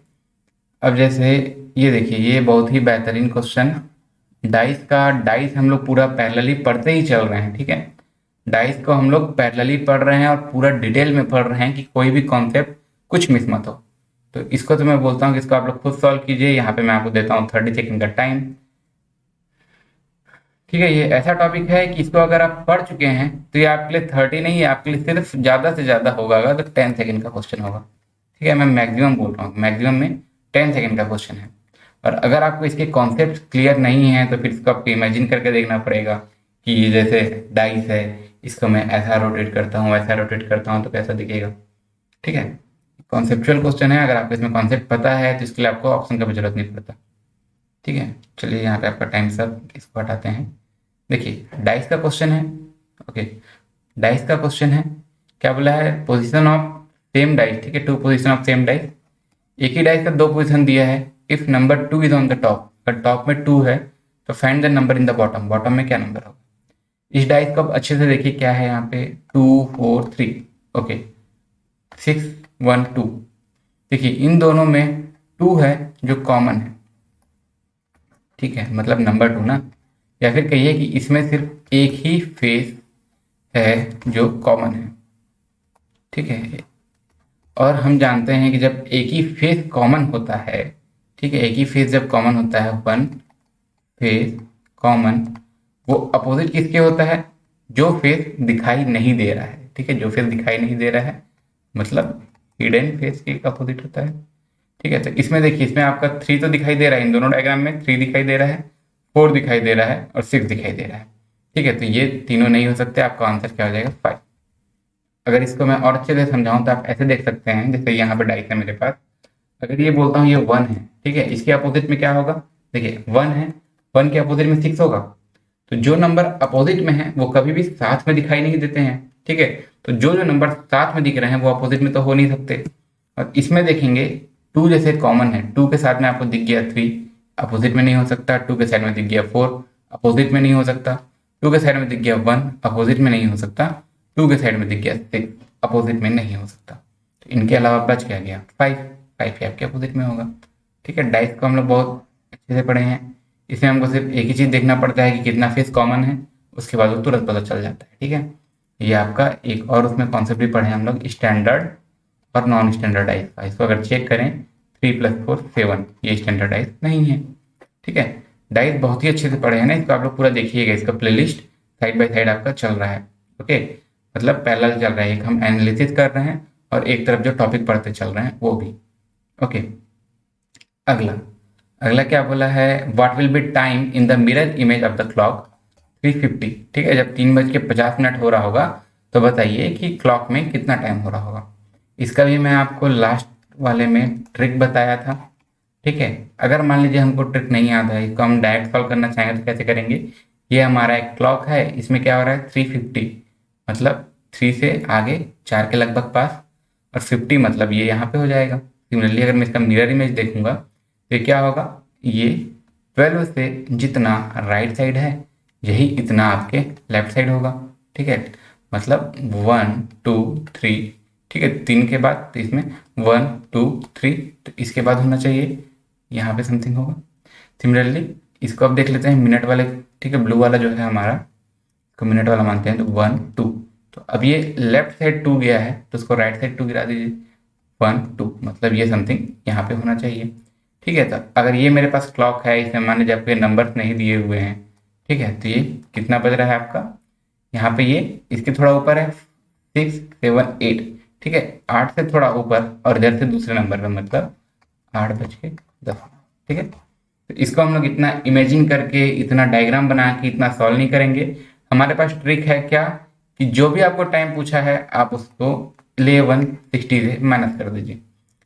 अब जैसे ये देखिए, ये बहुत ही बेहतरीन क्वेश्चन, डाइस का। डाइस हम लोग पूरा पैरेलली पढ़ते ही चल रहे हैं। ठीक है, डाइस को हम लोग पैरेलली पढ़ रहे हैं और पूरा डिटेल में पढ़ रहे हैं कि कोई भी कॉन्सेप्ट कुछ मिस मत हो। तो इसको तो मैं बोलता हूँ कि इसको आप लोग खुद सॉल्व कीजिए। यहाँ पे मैं आपको देता हूँ 30 सेकेंड का टाइम। ठीक है, ये ऐसा टॉपिक है कि इसको अगर आप पढ़ चुके हैं तो ये आपके लिए 30 नहीं है, आपके लिए सिर्फ ज़्यादा से ज़्यादा होगा तो 10 सेकेंड का क्वेश्चन होगा। ठीक है, मैं मैक्सिमम बोल रहा हूँ, मैक्सिमम में 10 सेकेंड का क्वेश्चन है। और अगर आपको इसके कॉन्सेप्ट क्लियर नहीं है तो फिर इसको आपको इमेजिन करके देखना पड़ेगा कि जैसे डाइस है, इसको मैं ऐसा रोटेट करता हूँ ऐसा रोटेट करता हूँ तो कैसा दिखेगा। ठीक है, कॉन्सेप्चुअल क्वेश्चन है, अगर आपको इसमें कॉन्सेप्ट पता है तो इसके लिए आपको ऑप्शन का भी जरूरत नहीं पड़ता। ठीक है, चलिए यहाँ पे आपका टाइम सब इसको हटाते हैं। देखिए डाइस का क्वेश्चन है। ओके, डाइस का क्वेश्चन है, क्या बोला है, पोजीशन ऑफ सेम डाइस। ठीक है, 2 पोजीशन ऑफ सेम डाइस। एक ही डाइस का 2 पोजीशन दिया है। If number 2 is on the top, अगर टॉप में 2 है तो find the number in the bottom, bottom में क्या नंबर होगा। इस डाइस को आप अच्छे से देखिए, क्या है यहाँ पे 2 4 3, ओके 6 1 2। देखिए इन दोनों में 2 है जो कॉमन है। ठीक है, मतलब नंबर 2 ना, या फिर कहिए कि इसमें सिर्फ एक ही फेस है जो कॉमन है। ठीक है, और हम जानते हैं कि जब एक ही फेस कॉमन होता है, ठीक है, एक ही फेस जब कॉमन होता है, वन फेस कॉमन, वो अपोजिट किसके होता है, जो फेस दिखाई नहीं दे रहा है। ठीक है, जो फेस दिखाई नहीं दे रहा है मतलब हिडन फेस के अपोजिट होता है। ठीक है, तो इसमें देखिए, इसमें आपका 3 तो दिखाई दे रहा है, इन दोनों डायग्राम में 3 दिखाई दे रहा है, 4 दिखाई दे रहा है और 6 दिखाई दे रहा है। ठीक है, तो ये तीनों नहीं हो सकते, आपका आंसर क्या हो जाएगा 5। अगर इसको मैं और अच्छे से समझाऊं तो आप ऐसे देख सकते हैं, जैसे यहाँ पे डाइस है मेरे पास, अगर ये बोलता हूँ ये 1 है, ठीक है, इसके अपोजिट में क्या होगा, देखिए 1 है, 1 के अपोजिट में 6 होगा। तो जो नंबर अपोजिट में है वो कभी भी साथ में दिखाई नहीं देते हैं। ठीक है, तो जो जो नंबर साथ में दिख रहे हैं वो अपोजिट में तो हो नहीं सकते। और इसमें देखेंगे 2 जैसे कॉमन है, 2 के साथ में आपको दिख गया 3, अपोजिट में नहीं हो सकता। 2 के साइड में दिख गया 4, अपोजिट में नहीं हो सकता। 2 के साइड में दिख गया 1, अपोजिट में नहीं हो सकता। 2 के साइड में दिख गया 6, अपोजिट में नहीं हो सकता। तो इनके अलावा बच क्या गया 5, 5 ही आपके अपोजिट में होगा। ठीक है, डाइस को हम लोग बहुत अच्छे से पढ़े हैं, इसमें हमको सिर्फ एक ही चीज़ देखना पड़ता है कि कितना फेस कॉमन है, उसके बाद वो तुरंत पता चल जाता है। ठीक है, ये आपका एक और उसमें कॉन्सेप्ट भी पढ़े हम लोग, स्टैंडर्ड और नॉन स्टैंडर्डाइज का। इसको अगर चेक करें 3 + 4 7, ये स्टैंडर्डाइज नहीं है। ठीक है, डाइज बहुत ही अच्छे से पढ़े हैं ना, इसको आप लोग पूरा देखिएगा, इसका प्लेलिस्ट साइड बाय साइड आपका चल रहा है। ओके, मतलब पैरेलल चल रहा है, एक हम एनालिसिस कर रहे हैं और एक तरफ जो टॉपिक पढ़ते चल रहे हैं वो भी। ओके, अगला अगला क्या बोला है, what will be time in the mirror image of the clock 3:50। ठीक है, जब 3:50 हो रहा होगा तो बताइए कि क्लॉक में कितना टाइम हो रहा होगा। इसका भी मैं आपको लास्ट वाले में ट्रिक बताया था। ठीक है, अगर मान लीजिए हमको ट्रिक नहीं आता है, इसको हम डायरेक्ट सॉल्व करना चाहेंगे तो कैसे करेंगे। ये हमारा एक क्लॉक है, इसमें क्या हो रहा है 3:50, मतलब 3 से आगे 4 के लगभग पास, और 50 मतलब ये यहाँ पे हो जाएगा। सिमिलरली अगर मैं इसका मिरर इमेज देखूंगा तो क्या होगा, ये 12 से जितना राइट साइड है यही इतना आपके लेफ्ट साइड होगा। ठीक है, मतलब 1 2 3। ठीक है, 3 के बाद तो इसमें 1 2 3, तो इसके बाद होना चाहिए यहाँ पे समथिंग होगा। सिमिलरली इसको अब देख लेते हैं मिनट वाले। ठीक है, ब्लू वाला जो है हमारा, इसको मिनट वाला मानते हैं, तो 1 2, तो अब ये लेफ्ट साइड 2 गया है तो उसको राइट साइड 2 गिरा दीजिए, 1 2, मतलब ये समथिंग यहाँ पे होना चाहिए। ठीक है, तो अगर ये मेरे पास क्लॉक है, इसमें मान लीजिए आपके नंबर नहीं दिए हुए हैं। ठीक है, तो ये कितना बज रहा है आपका, यहाँ पे ये इसके थोड़ा ऊपर है 6 7 8। ठीक है, 8 से थोड़ा ऊपर और इधर से दूसरे नंबर पे, मतलब 8:10। ठीक है, तो इसको हम लोग इतना इमेजिन करके, इतना डायग्राम बना के इतना सॉल्व नहीं करेंगे। हमारे पास ट्रिक है क्या, कि जो भी आपको टाइम पूछा है आप उसको 1160 से माइनस कर दीजिए।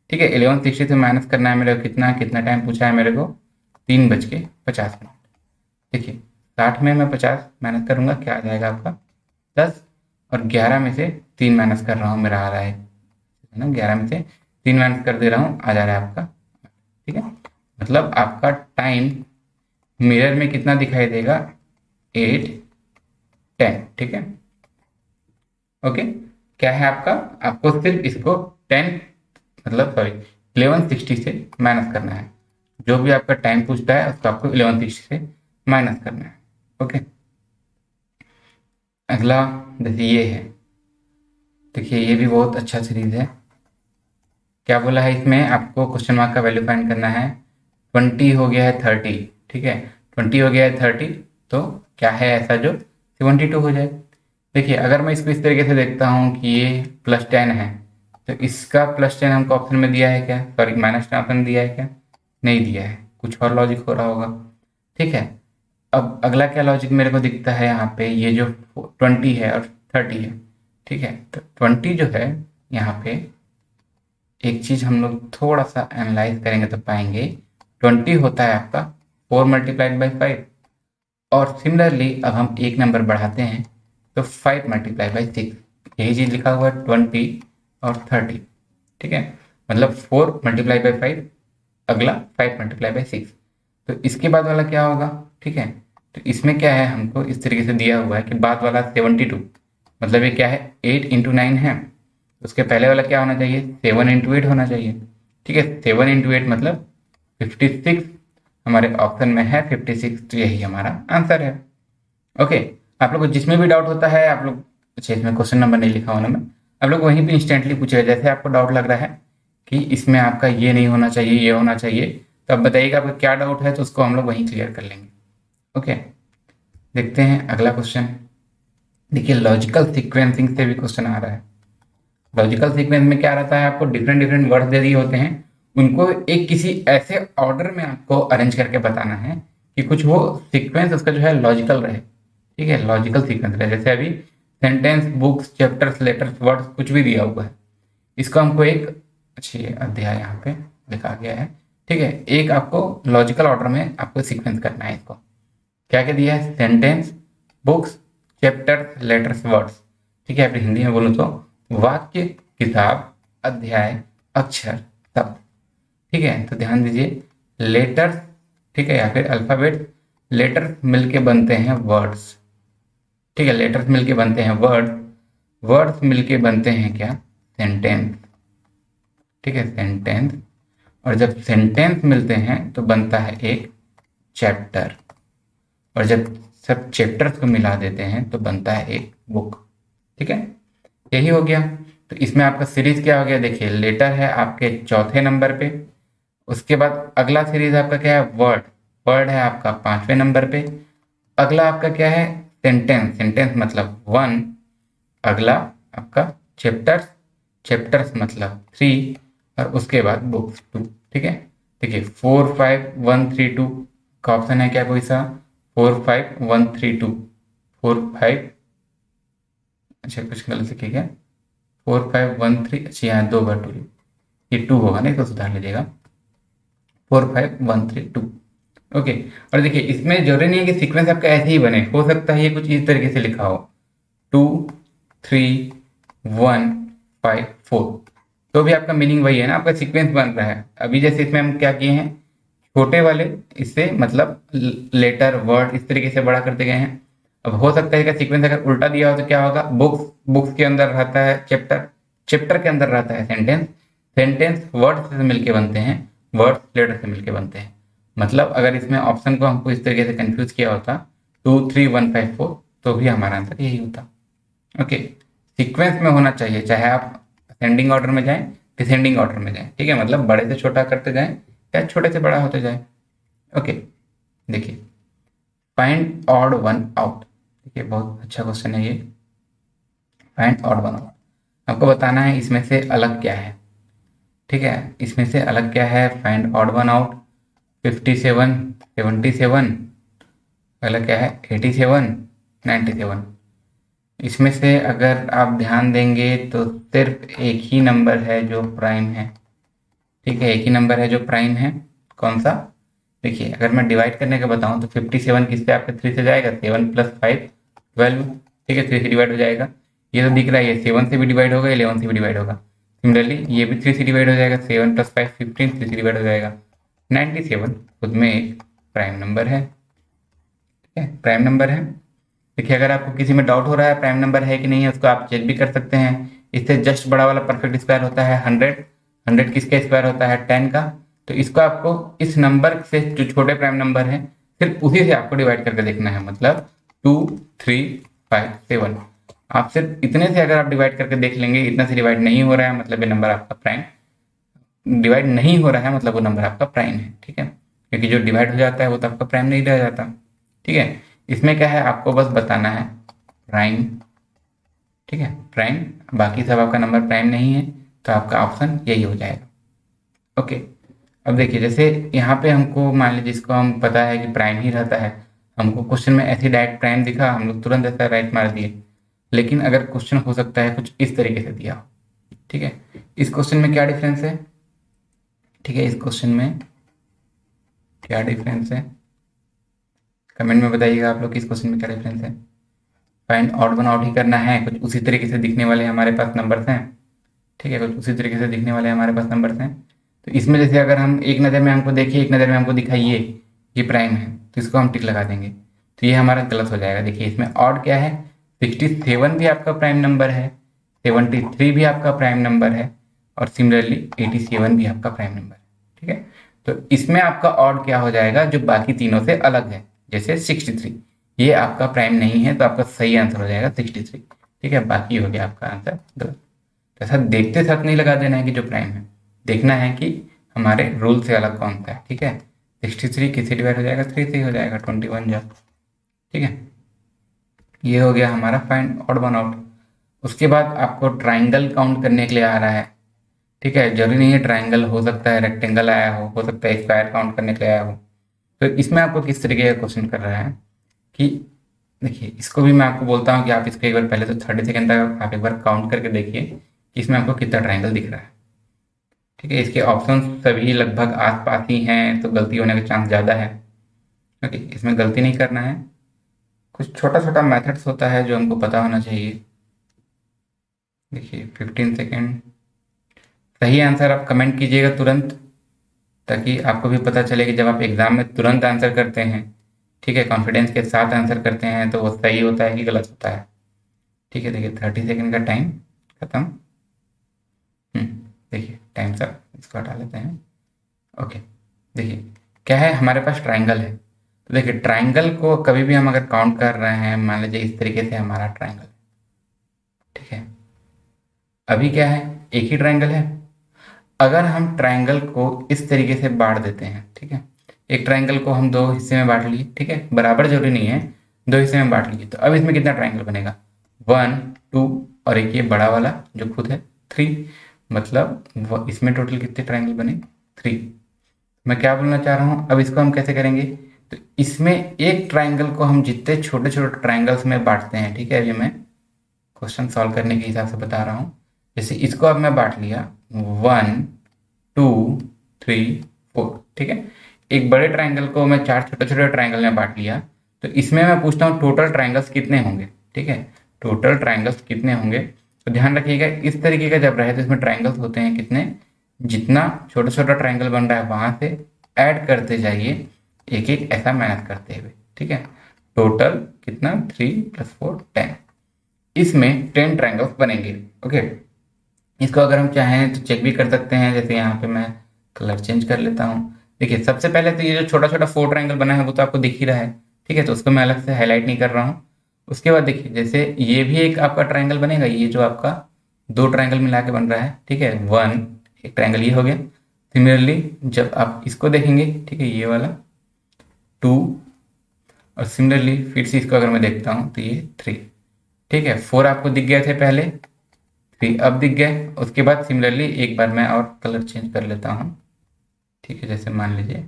ठीक है, 1160 से माइनस करना है मेरे को, कितना कितना टाइम पूछा है मेरे को, 3:50। देखिए 60 में मैं 50 माइनस करूंगा, क्या आ जाएगा आपका 10, और 11 में से 3 माइनस कर रहा हूँ, मेरा आ रहा है ना, 11 में से 3 माइनस कर दे रहा हूँ, आ जा रहा है आपका। ठीक है, मतलब आपका टाइम मिरर में कितना दिखाई देगा, 8 10। ठीक है, ओके, क्या है आपका, आपको सिर्फ इसको 10 मतलब सॉरी 1160 से माइनस करना है। जो भी आपका टाइम पूछता है उसको आपको 1160 से माइनस करना है। ओके, अगला जैसे ये है, देखिए ये भी बहुत अच्छा सीरीज है। क्या बोला है इसमें, आपको क्वेश्चन मार्क का वैल्यू फाइंड करना है। 20 हो गया है 30। ठीक है, 20 हो गया है 30, तो क्या है ऐसा जो 72 हो जाए। देखिए अगर मैं इसको इस तरीके से देखता हूँ कि ये +10 है, तो इसका +10 हमको ऑप्शन में दिया है क्या, सॉरी -10 ऑप्शन दिया है क्या, नहीं दिया है, कुछ और लॉजिक हो रहा होगा। ठीक है, अब अगला क्या लॉजिक मेरे को दिखता है यहाँ पे, ये जो 20 है और 30 है। ठीक है, तो 20 जो है यहाँ पे, एक चीज हम लोग थोड़ा सा एनालाइज करेंगे तो पाएंगे 20 होता है आपका 4 × 5, और सिमिलरली अब हम एक नंबर बढ़ाते हैं तो 5 × 6, यही चीज लिखा हुआ है 20 और 30। ठीक है, मतलब 4 × 5, अगला 5 × 6, तो इसके बाद वाला क्या होगा। ठीक है, तो इसमें क्या है, हमको इस तरीके से दिया हुआ है कि बाद वाला 72, मतलब ये क्या है 8 × 9 है, उसके पहले वाला क्या होना चाहिए, 7 × 8 होना चाहिए। ठीक है, 7 × 8 मतलब 56, हमारे ऑप्शन में है 56, तो यही हमारा आंसर है। ओके, आप लोग को जिसमें भी डाउट होता है आप लोग, अच्छा इसमें क्वेश्चन नंबर नहीं लिखा होना मैं, आप लोग वहीं पे इंस्टेंटली पूछेगा, जैसे आपको डाउट लग रहा है कि इसमें आपका ये नहीं होना चाहिए, ये होना चाहिए, तो आप बताइएगा आपका क्या डाउट है, तो उसको हम लोग वहीं क्लियर कर लेंगे। ओके, देखते हैं अगला क्वेश्चन। देखिए लॉजिकल सीक्वेंसिंग से भी क्वेश्चन आ रहा है। लॉजिकल सीक्वेंस में क्या रहता है, आपको डिफरेंट डिफरेंट वर्ड दे दिए होते हैं, उनको एक किसी ऐसे ऑर्डर में आपको अरेंज करके बताना है कि कुछ वो सीक्वेंस उसका जो है लॉजिकल रहे। ठीक है, लॉजिकल सीक्वेंस रहे, जैसे अभी sentence, books, chapters, letters, words कुछ भी दिया हुआ है, इसको हमको एक अच्छी अध्याय यहाँ पे लिखा गया है। ठीक है, एक आपको लॉजिकल ऑर्डर में आपको सीक्वेंस करना है इसको। क्या क्या दिया है, sentence, books, chapters, letters, words. ठीक है, फिर हिंदी में बोलूँ तो वाक्य, किताब, अध्याय, अक्षर, शब्द। ठीक है, तो ध्यान दीजिए लेटर्स, ठीक है, या फिर अल्फाबेट, लेटर्स मिलके बनते हैं वर्ड्स। ठीक है, लेटर्स मिलके बनते हैं वर्ड, वर्ड्स मिलके बनते हैं क्या, सेंटेंस। ठीक है, सेंटेंस, और जब सेंटेंस मिलते हैं तो बनता है एक चैप्टर, और जब सब चैप्टर्स को मिला देते हैं तो बनता है एक बुक। ठीक है, यही हो गया। तो इसमें आपका सीरीज क्या हो गया, देखिए लेटर है आपके चौथे नंबर पे, उसके बाद अगला सीरीज आपका क्या है, वर्ड, वर्ड है आपका पांचवें नंबर पे, अगला आपका क्या है, सेंटेंस, सेंटेंस मतलब वन, अगला आपका चैप्टर्स, चैप्टर्स मतलब थ्री, और उसके बाद बुक्स टू। ठीक है, देखिए 4 5 1 3 2 का ऑप्शन है क्या कोई सा, 4 5 1 3 2, 4 5, अच्छा कुछ गलत लिखिए क्या, 4 5 1 3, अच्छा यहाँ 2 बार 2, ये 2 होगा नहीं तो सुधार लीजिएगा, 4 5 1 3 2। ओके, और देखिए इसमें जरूरी नहीं है कि सीक्वेंस आपका ऐसे ही बने, हो सकता है ये कुछ इस तरीके से लिखा हो, 2 3 1 5 4, तो भी आपका मीनिंग वही है ना, आपका सीक्वेंस बन रहा है। अभी जैसे इसमें हम क्या किए हैं, छोटे वाले इससे मतलब लेटर वर्ड इस तरीके से बड़ा करते गए हैं। अब हो सकता है कि सीक्वेंस अगर उल्टा दिया हो तो क्या होगा, बुक्स, बुक्स के अंदर रहता है चैप्टर, चैप्टर के अंदर रहता है सेंटेंस, सेंटेंस वर्ड से मिलके बनते हैं, वर्ड्स लेटर से मिलके बनते हैं। मतलब अगर इसमें ऑप्शन को हमको इस तरीके से कंफ्यूज किया होता 2 3 1 5 4, तो भी हमारा आंसर यही होता। ओके, सीक्वेंस में होना चाहिए, चाहे आप असेंडिंग ऑर्डर में जाएं, डिसेंडिंग ऑर्डर में जाएं। ठीक है, मतलब बड़े से छोटा करते जाएं या छोटे से बड़ा होते जाए। ओके, देखिए फाइंड ऑड वन आउट, देखिए बहुत अच्छा क्वेश्चन है ये, फाइंड ऑड वन आउट। आपको बताना है इसमें से अलग क्या है। ठीक है, इसमें से अलग क्या है, फाइंड ऑड वन आउट। 57, 77, अगला क्या है 87, 97। इसमें से अगर आप ध्यान देंगे तो सिर्फ एक ही नंबर है जो प्राइम है। ठीक है, एक ही नंबर है जो प्राइम है, कौन सा, देखिए अगर मैं डिवाइड करने का बताऊं तो 57 किससे आपके 3 से जाएगा, 7 + 5 12। ठीक है, 3 से डिवाइड हो जाएगा, ये तो दिख रहा है, ये 7 से भी डिवाइड होगा, 11 से भी डिवाइड होगा। सिमिलरली ये भी 3 से डिवाइड हो जाएगा, 7 + 5 15, 3 से डिवाइड हो जाएगा। 97 खुद में एक प्राइम नंबर है। ठीक है, प्राइम नंबर है। देखिए अगर आपको किसी में डाउट हो रहा है प्राइम नंबर है कि नहीं है, उसको आप चेक भी कर सकते हैं। इससे जस्ट बड़ा वाला परफेक्ट स्क्वायर होता है 100, 100 किसका स्क्वायर होता है 10 का। तो इसको आपको इस नंबर से जो छोटे प्राइम नंबर है सिर्फ उसी से आपको डिवाइड करके देखना है, मतलब 2 3 5 7। आप सिर्फ इतने से अगर आप डिवाइड करके देख लेंगे, इतना से डिवाइड नहीं हो रहा है मतलब ये नंबर आपका प्राइम, डिवाइड नहीं हो रहा है मतलब वो नंबर आपका प्राइम है। ठीक है, क्योंकि जो डिवाइड हो जाता है वो तो आपका प्राइम नहीं रह जाता। ठीक है, इसमें क्या है, आपको बस बताना है प्राइम। ठीक है, प्राइम, बाकी सब आपका नंबर प्राइम नहीं है, तो आपका ऑप्शन यही हो जाएगा। ओके, अब देखिए जैसे यहाँ पे हमको मान लीजिए जिसको हम पता है कि प्राइम ही रहता है, हमको क्वेश्चन में ऐसे डायरेक्ट प्राइम दिखा, हम लोग तुरंत ऐसा राइट मार दिए। लेकिन अगर क्वेश्चन हो सकता है कुछ इस तरीके से दिया हो। ठीक है, इस क्वेश्चन में क्या डिफरेंस है, ठीक है, इस क्वेश्चन में क्या डिफरेंस है, कमेंट में बताइएगा आप लोग कि इस क्वेश्चन में क्या डिफरेंस है। फाइंड ऑड वन आउट ही करना है, कुछ उसी तरीके से दिखने वाले हमारे पास नंबर्स हैं। ठीक है, कुछ उसी तरीके से दिखने वाले हमारे पास नंबर्स हैं। तो इसमें जैसे अगर हम एक नज़र में हमको देखिए, एक नज़र में हमको दिखाइए ये प्राइम है, तो इसको हम टिक लगा देंगे, तो ये हमारा गलत हो जाएगा। देखिए इसमें ऑड क्या है, 67 भी आपका प्राइम नंबर है, 73 भी आपका प्राइम नंबर है, और सिमिलरली 87 भी आपका प्राइम नंबर है। ठीक है, तो इसमें आपका ऑड क्या हो जाएगा, जो बाकी तीनों से अलग है, जैसे 63 ये आपका प्राइम नहीं है, तो आपका सही आंसर हो जाएगा 63। ठीक है, बाकी हो गया आपका आंसर गलत। तो ऐसा देखते साथ नहीं लगा देना है कि जो प्राइम है, देखना है कि हमारे रूल से अलग कौन सा है। ठीक है, 63 किससे डिवाइड हो जाएगा, 3 से हो जाएगा, 21 जा। ठीक है, ये हो गया हमारा फाइंड ऑड वन आउट। उसके बाद आपको ट्राइंगल काउंट करने के लिए आ रहा है। ठीक है, जरूरी नहीं है ट्राइंगल, हो सकता है रेक्टेंगल आया हो सकता है स्क्वायर काउंट करने के लिए आया हो। तो इसमें आपको किस तरीके का क्वेश्चन कर रहा है कि देखिए इसको भी मैं आपको बोलता हूँ कि आप इसको एक बार पहले तो 30 सेकेंड तक आप एक बार काउंट करके देखिए कि इसमें आपको कितना ट्राइंगल दिख रहा है। ठीक है, इसके ऑप्शन सभी लगभग आसपास ही हैं, तो गलती होने का चांस ज़्यादा है। ओके, इसमें गलती नहीं करना है, कुछ छोटा छोटा मेथड्स होता है जो हमको पता होना चाहिए। देखिए 15 सेकेंड, सही आंसर आप कमेंट कीजिएगा तुरंत, ताकि आपको भी पता चले कि जब आप एग्जाम में तुरंत आंसर करते हैं, ठीक है, कॉन्फिडेंस के साथ आंसर करते हैं, तो वो सही होता है कि गलत होता है। ठीक है, देखिए 30 सेकेंड का टाइम खत्म। देखिए टाइम सर, इसको हटा लेते हैं। ओके, देखिए क्या है, हमारे पास ट्राइंगल है, तो देखिए ट्राइंगल को कभी भी हम अगर काउंट कर रहे हैं, मान लीजिए इस तरीके से हमारा ट्राइंगल, ठीक है, अभी क्या है, एक ही ट्राइंगल है। अगर हम ट्राइंगल को इस तरीके से बांट देते हैं, ठीक है, एक ट्राइंगल को हम दो हिस्से में बांट लिए, ठीक है, बराबर जरूरी नहीं है, दो हिस्से में बांट लिए, तो अब इसमें कितना ट्राइंगल बनेगा, 1 2 और एक ये बड़ा वाला जो खुद है 3, मतलब इसमें टोटल कितने ट्राइंगल बने, 3। मैं क्या बोलना चाह रहा हूँ, अब इसको हम कैसे करेंगे, तो इसमें एक ट्राइंगल को हम जितने छोटे छोटे ट्राइंगल्स में बांटते हैं, ठीक है, अभी मैं क्वेश्चन सॉल्व करने के हिसाब से बता रहा हूँ। जैसे इसको अब मैं बांट लिया 1 2 3 4, ठीक है, एक बड़े ट्राइंगल को मैं 4 छोटे छोटे ट्राइंगल में बांट लिया, तो इसमें मैं पूछता हूँ टोटल ट्राइंगल्स कितने होंगे, ठीक है, टोटल ट्राइंगल्स कितने होंगे। तो ध्यान रखिएगा इस तरीके का जब रहे तो इसमें ट्राइंगल्स होते हैं कितने, जितना छोटा छोटा ट्राइंगल बन रहा है वहां से ऐड करते जाइए, एक एक ऐसा मेहनत करते हुए, ठीक है। टोटल कितना, 3 + 4 10, इसमें 10 ट्राइंगल्स बनेंगे। ओके, इसको अगर हम चाहें तो चेक भी कर सकते हैं, जैसे यहाँ पे मैं कलर चेंज कर लेता हूँ। देखिए सबसे पहले तो ये जो छोटा छोटा 4 ट्राइंगल बना है वो तो आपको दिख ही रहा है, ठीक है, तो उसको मैं अलग से हाईलाइट नहीं कर रहा हूँ। उसके बाद देखिए जैसे ये भी एक आपका ट्राइंगल बनेगा, ये जो आपका 2 ट्राइंगल मिला के बन रहा है, ठीक है, 1 एक ट्राइंगल ये हो गया। सिमिलरली जब आप इसको देखेंगे, ठीक है, ये वाला 2, और सिमिलरली फिर से इसको अगर मैं देखता हूँ तो ये 3, ठीक है, 4 आपको दिख गए थे पहले, 3 अब दिख गए। उसके बाद सिमिलरली एक बार मैं और कलर चेंज कर लेता हूँ, ठीक है, जैसे मान लीजिए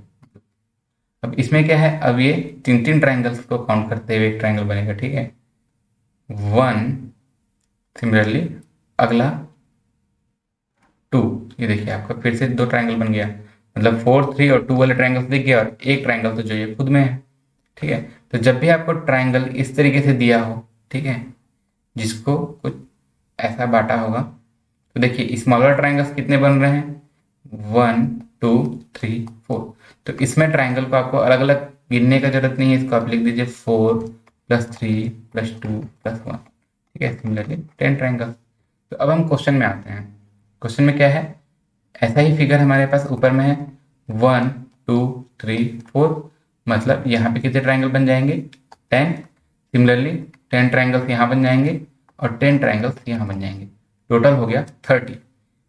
अब इसमें क्या है, अब ये 3 ट्राइंगल्स को काउंट करते हुए एक ट्राइंगल बनेगा, ठीक है, 1, सिमिलरली अगला 2, ये देखिए आपका फिर से 2 ट्राइंगल बन गया, मतलब 4 3 और 2 वाले ट्राइंगल्स दिख गया, और एक ट्राइंगल तो जो ये खुद में है, ठीक है। तो जब भी आपको ट्राइंगल इस तरीके से दिया हो, ठीक है, जिसको कुछ ऐसा बांटा होगा, तो देखिए स्मॉलर ट्राइंगल्स कितने बन रहे हैं, 1 2 3 4, तो इसमें ट्राइंगल को आपको अलग अलग गिनने का जरूरत नहीं है, इसको आप लिख दीजिए 4 + 3 + 2 + 1, ठीक है, सिमिलरली 10 ट्राइंगल। तो अब हम क्वेश्चन में आते हैं। क्वेश्चन में क्या है, ऐसा ही फिगर हमारे पास ऊपर में है, 1 2 3 4, मतलब यहाँ पे कितने ट्राइंगल बन जाएंगे, 10। सिमिलरली 10 ट्राइंगल्स यहाँ बन जाएंगे और 10 ट्राइंगल्स यहाँ बन जाएंगे, टोटल हो गया 30।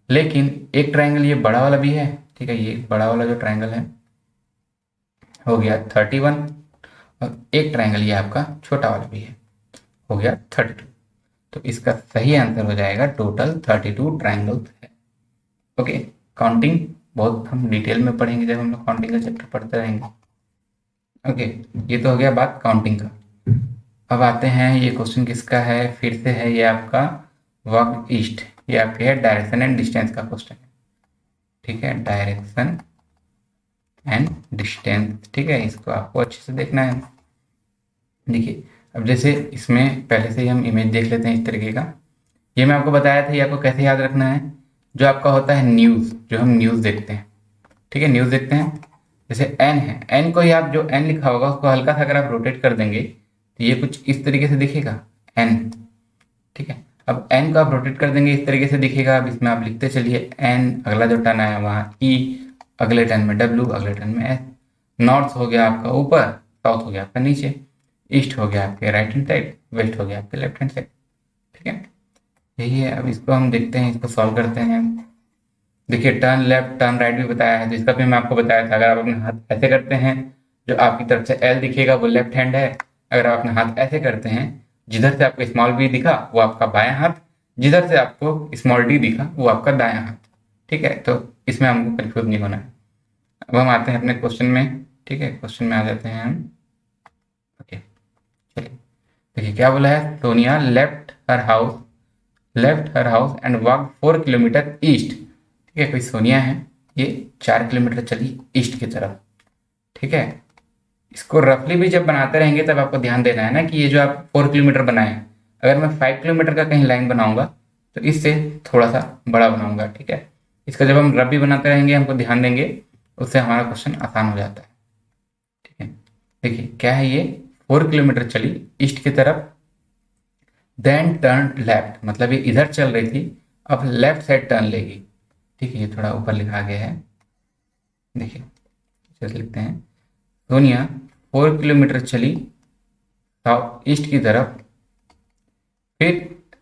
लेकिन एक ट्राइंगल ये बड़ा वाला भी है, ठीक है, ये बड़ा वाला जो ट्राइंगल है हो गया 31, और एक ट्राइंगल ये आपका छोटा वाला भी है, हो गया 32। तो इसका सही आंसर हो जाएगा टोटल 32 ट्राइंगल्स है। ओके, काउंटिंग बहुत हम डिटेल में पढ़ेंगे जब हम लोग काउंटिंग का चैप्टर पढ़ते रहेंगे। ओके, ये तो हो गया बात काउंटिंग का। अब आते हैं, ये क्वेश्चन किसका है, फिर से है ये आपका वॉक ईस्ट, ये आपके है डायरेक्शन एंड डिस्टेंस का क्वेश्चन है, ठीक है, डायरेक्शन एंड डिस्टेंस, ठीक है, इसको आपको अच्छे से देखना है। देखिए अब जैसे इसमें पहले से ही हम इमेज देख लेते हैं इस तरीके का, ये मैं आपको बताया था, ये आपको कैसे याद रखना है, जो आपका होता है न्यूज़, जो हम न्यूज़ देखते हैं, ठीक है, न्यूज़ देखते हैं, जैसे एन है, एन को ही आप जो एन लिखा होगा उसको हल्का सा अगर आप रोटेट कर देंगे तो ये कुछ इस तरीके से दिखेगा एन, ठीक है। अब एन को आप रोटेट कर देंगे इस तरीके से दिखेगा। अब इसमें आप लिखते चलिए एन, अगला जो टर्न आया वहाँ ई, अगले टर्न में डब्ल्यू, अगले टर्न में एस। नॉर्थ हो गया आपका ऊपर, साउथ हो गया आपका नीचे, ईस्ट हो गया आपके राइट हैंड साइड, वेस्ट हो गया आपके लेफ्ट हैंड साइड, ठीक है, यही है। अब इसको हम देखते हैं, इसको सॉल्व करते हैं। देखिए टर्न लेफ्ट टर्न राइट भी बताया है, तो इसका भी मैं आपको बताया था, अगर आप अपने हाथ ऐसे करते हैं, जो आपकी तरफ से एल दिखेगा वो लेफ्ट हैंड है, अगर आप अपने हाथ ऐसे करते हैं, जिधर से आपको स्मॉल बी दिखा वो आपका बायां हाथ, जिधर से आपको स्मॉल डी दिखा वो आपका दायां हाथ, ठीक है, तो इसमें हमको कंफ्यूज नहीं होना है। अब हम आते हैं अपने क्वेश्चन में, ठीक है, क्वेश्चन में आ जाते हैं हम। ओके, चलिए देखिए क्या बोला है, Sonia left her house and walk 4 kilometre east, ठीक है, कोई सोनिया है, ये 4 किलोमीटर चली ईस्ट की तरफ, ठीक है। इसको रफली भी जब बनाते रहेंगे तब आपको ध्यान देना है ना कि ये जो आप 4 किलोमीटर बनाए, अगर मैं 5 किलोमीटर का कहीं लाइन बनाऊंगा तो इससे थोड़ा सा बड़ा बनाऊंगा, ठीक है। इसका जब हम रफ भी बनाते रहेंगे हमको ध्यान देंगे, उससे हमारा क्वेश्चन आसान हो जाता है, ठीक है। देखिए क्या है ये, 4 किलोमीटर चली ईस्ट की तरफ, देन टर्न लेफ्ट, मतलब ये इधर चल रही थी, अब लेफ्ट साइड टर्न लेगी, ठीक है, ये थोड़ा ऊपर लिखा गया है, देखिए जैसे लिखते हैं, सोनिया 4 किलोमीटर चली साउथ ईस्ट की तरफ, फिर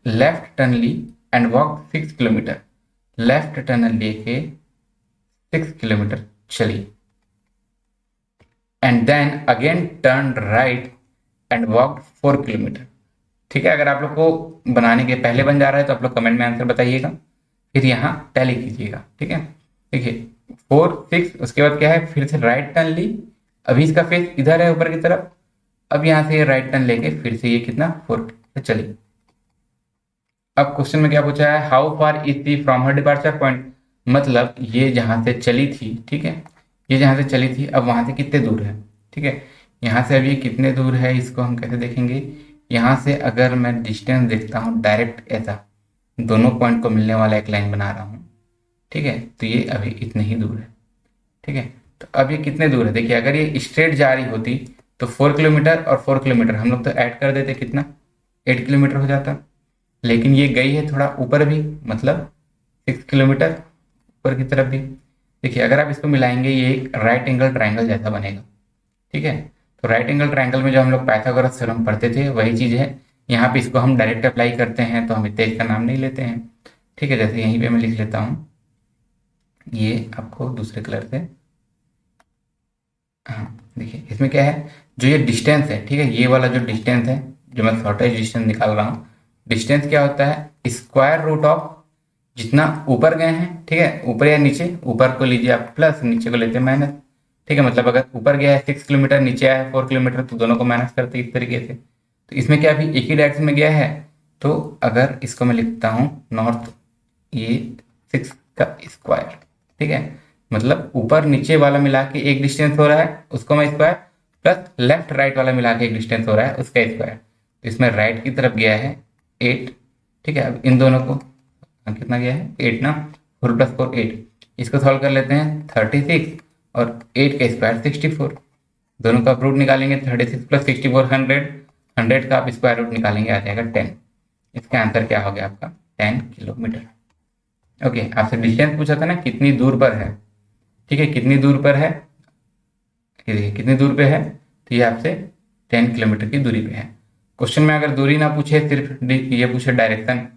लेफ्ट टर्न ली and walk 6 kilometre, left turn लेके 6 किलोमीटर चली and then again turn right and walk 4 kilometre. ठीक है, अगर आप लोग को बनाने के पहले बन जा रहा है तो आप लोग कमेंट में आंसर बताइएगा, फिर यहाँ टैली कीजिएगा। ठीक है, देखिए 4 6, उसके बाद क्या है, फिर से राइट टर्न ली, अभी इसका फेस इधर है ऊपर की तरफ, अब यहाँ से राइट टर्न लेके फिर से ये कितना 4 चली। अब क्वेश्चन में क्या पूछा है, how far is D from her departure point, मतलब ये जहां से चली थी, ठीक है, ये जहां से चली थी अब वहां से कितने दूर है। ठीक है, यहाँ से अब ये कितने दूर है इसको हम कैसे देखेंगे, यहाँ से अगर मैं डिस्टेंस देखता हूँ डायरेक्ट ऐसा दोनों पॉइंट को मिलने वाला एक लाइन बना रहा हूँ, ठीक है, तो ये अभी इतने ही दूर है। ठीक है, तो अब ये कितने दूर है, देखिए अगर ये स्ट्रेट जा रही होती तो 4 किलोमीटर और 4 किलोमीटर हम लोग तो ऐड कर देते, कितना 8 किलोमीटर हो जाता, लेकिन ये गई है थोड़ा ऊपर भी, मतलब 6 किलोमीटर ऊपर की तरफ भी। देखिए अगर आप इसको मिलाएंगे ये एक राइट एंगल ट्राइंगल जैसा बनेगा। ठीक है, तो राइट एंगल ट्राइंगल में जो हम लोग पाइथागोरस थ्योरम पढ़ते थे वही चीज़ है, यहाँ पे इसको हम डायरेक्ट अप्लाई करते हैं तो हम इतने इसका नाम नहीं लेते हैं। ठीक है, जैसे यहीं पे मैं लिख लेता हूँ, ये आपको दूसरे कलर से, हाँ देखिए इसमें क्या है, जो ये डिस्टेंस है, ठीक है, ये वाला जो डिस्टेंस है, जो मैं शॉर्टेज डिस्टेंस निकाल रहा हूँ, डिस्टेंस क्या होता है, स्क्वायर रूट ऑफ जितना ऊपर गए हैं, ठीक है, ऊपर या नीचे, ऊपर को लीजिए आप प्लस, नीचे को लेते हैं माइनस। ठीक है, मतलब अगर ऊपर गया है 6 किलोमीटर, नीचे आया है 4 किलोमीटर, तो दोनों को माइनस करते इस तरीके से। तो इसमें क्या अभी एक ही डायरेक्शन में गया है, तो अगर इसको मैं लिखता हूँ नॉर्थ, ये 6 का स्क्वायर, ठीक है, मतलब ऊपर नीचे वाला मिला के एक डिस्टेंस हो रहा है उसको मैं स्क्वायर, प्लस लेफ्ट राइट वाला मिला के एक डिस्टेंस हो रहा है उसका स्क्वायर, तो इसमें राइट की तरफ गया है 8। ठीक है, अब इन दोनों को कितना गया है 8 ना, 4 + 4 8, इसको सॉल्व कर लेते हैं 36 और 8 का स्क्वायर 64, दोनों का रूट निकालेंगे 36 + 64 100, 100 का आप स्क्वायर रूट निकालेंगे आ जाएगा 10। इसका आंसर क्या हो गया आपका 10 किलोमीटर। ओके, आपसे डिस्टेंस पूछा था ना कितनी दूर पर है, ठीक है, कितनी दूर पर है, ये देखिए कितनी दूर पे है, तो ये आपसे 10 किलोमीटर की दूरी पे है। क्वेश्चन में अगर दूरी ना पूछे, सिर्फ ये पूछे डायरेक्शन,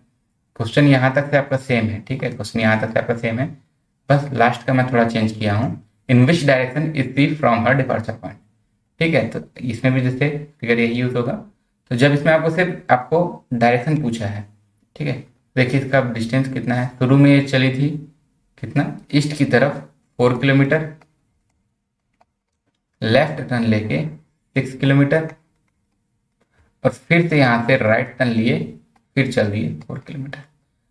क्वेश्चन यहाँ तक से आपका सेम है। ठीक है, क्वेश्चन यहाँ तक से आपका सेम है, बस लास्ट का मैं थोड़ा चेंज किया हूँ, in which direction is D from her departure point. ठीक है, तो इसमें भी जैसे फिगर यही यूज होगा, तो जब इसमें आपको सिर्फ आपको डायरेक्शन पूछा है, ठीक है, देखिए इसका डिस्टेंस कितना है, शुरू में ये चली थी कितना ईस्ट की तरफ 4 किलोमीटर, लेफ्ट टर्न लेके 6 किलोमीटर, और फिर से यहाँ से राइट टर्न लिए फिर चल दिए 4 किलोमीटर।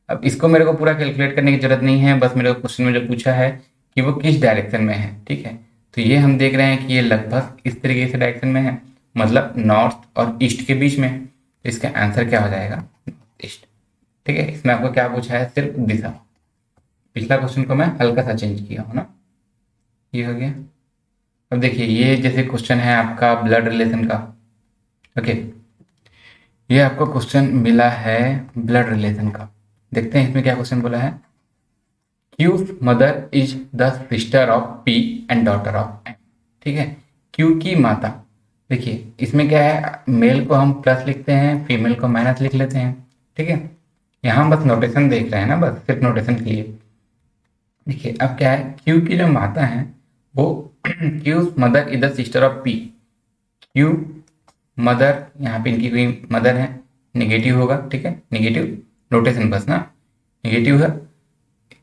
अब इसको मेरे को पूरा कैलकुलेट करने की जरूरत नहीं है, बस मेरे को क्वेश्चन में जो पूछा है कि वो किस डायरेक्शन में है। ठीक है, तो ये हम देख रहे हैं कि ये लगभग इस तरीके से डायरेक्शन में है, मतलब नॉर्थ और ईस्ट के बीच में, तो इसका आंसर क्या हो जाएगा नॉर्थ ईस्ट। ठीक है, इसमें आपको क्या पूछा है, सिर्फ दिशा। पिछला क्वेश्चन को मैं हल्का सा चेंज किया हूँ ना, ये हो गया। अब देखिए ये जैसे क्वेश्चन है आपका ब्लड रिलेशन का, ओके, ये आपको क्वेश्चन मिला है ब्लड रिलेशन का, देखते हैं इसमें क्या क्वेश्चन बोला है। Q's mother is the sister of P and daughter of M. ठीक है, क्यू की माता, देखिए इसमें क्या है, मेल को हम प्लस लिखते हैं, फीमेल को माइनस लिख लेते हैं। ठीक है, यहाँ बस नोटेशन देख रहे हैं ना, बस सिर्फ नोटेशन के लिए। देखिए अब क्या है, क्यू की जो माता है वो Q's mother is the sister of P, Q mother, यहाँ पे इनकी कोई मदर है, निगेटिव होगा। ठीक है, निगेटिव नोटेशन बस ना, निगेटिव है।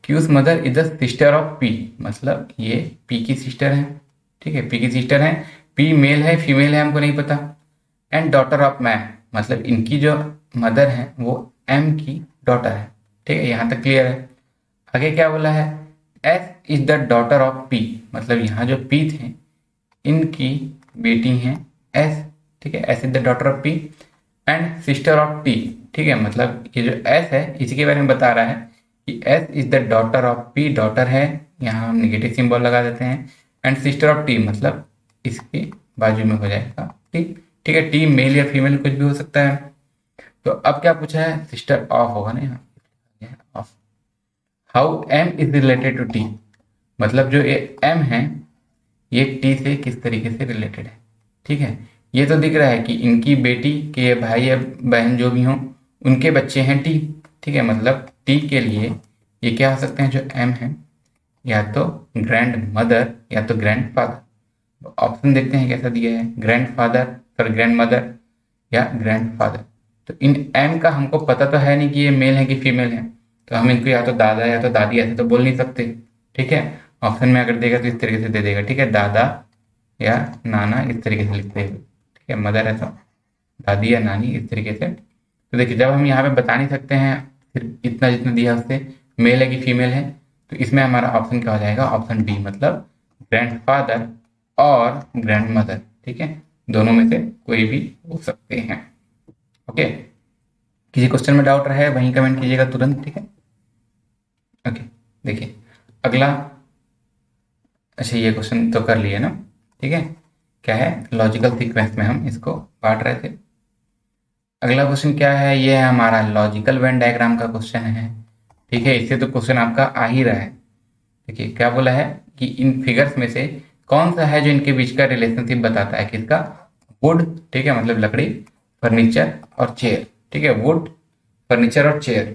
Q's mother is the sister of P, मतलब ये पी की सिस्टर है। ठीक है, पी की सिस्टर है, पी मेल है फीमेल है हमको नहीं पता, एंड डॉटर ऑफ मैम, मतलब इनकी जो मदर है वो एम की डॉटर है। ठीक है, यहाँ तक क्लियर है। आगे क्या बोला है, S is the daughter of P, मतलब यहाँ जो पी थे इनकी बेटी हैं एस। ठीक है, S is the daughter of P and sister of T. ठीक है, मतलब ये जो एस है इसी के बारे में बता रहा है कि S is the daughter of P, daughter है, यहाँ हम निगेटिव सिंबल लगा देते हैं, एंड सिस्टर ऑफ टी मतलब इसके बाजू में हो जाएगा टी। ठीक है, टी मेल या फीमेल कुछ भी हो सकता है। तो अब क्या पूछा है, सिस्टर ऑफ होगा ना यहाँ of. How M is related to T, मतलब जो ये एम है ये टी से किस तरीके से रिलेटेड है। ठीक है। ये तो दिख रहा है कि इनकी बेटी के भाई या बहन जो भी हों उनके बच्चे हैं टी, ठीक है। मतलब टी के लिए ये क्या हो सकते हैं जो एम है, या तो ग्रैंड मदर या तो ग्रैंड फादर। ऑप्शन देखते हैं कैसा दिया है, grand father sorry grand mother या ग्रैंड फादर। तो इन एम का हमको पता तो है नहीं कि ये मेल है कि फीमेल है, तो हम इनको या तो दादा या तो दादी ऐसे तो बोल नहीं सकते, ठीक है। ऑप्शन में अगर देगा तो इस तरीके से दे देगा, ठीक है, दादा या नाना इस तरीके से लिख देगा, ठीक है। मदर है तो दादी या नानी इस तरीके से। तो देखिए जब हम यहाँ पे बता नहीं सकते हैं सिर्फ इतना जितना दिया उससे मेल है कि फीमेल है, तो इसमें हमारा ऑप्शन क्या हो जाएगा, ऑप्शन डी, मतलब ग्रैंड फादर और ग्रैंड मदर, ठीक है। दोनों में से कोई भी हो सकते हैं। ओके, किसी क्वेश्चन में डाउट रहे वहीं कमेंट कीजिएगा तुरंत, ठीक है। ओके, देखिए अगला, अच्छा ये क्वेश्चन तो कर लिए ना, ठीक है। क्या है, लॉजिकल सीक्वेंस में हम इसको बांट रहे थे। अगला क्वेश्चन क्या है, ये है हमारा लॉजिकल वेन डायग्राम का क्वेश्चन है, ठीक है। इससे तो क्वेश्चन आपका आ ही रहा है। देखिए क्या बोला है कि इन फिगर्स में से कौन सा है जो इनके बीच का रिलेशनशिप बताता है, किसका, वुड, ठीक है, मतलब लकड़ी, फर्नीचर और चेयर, ठीक है, वुड फर्नीचर और चेयर।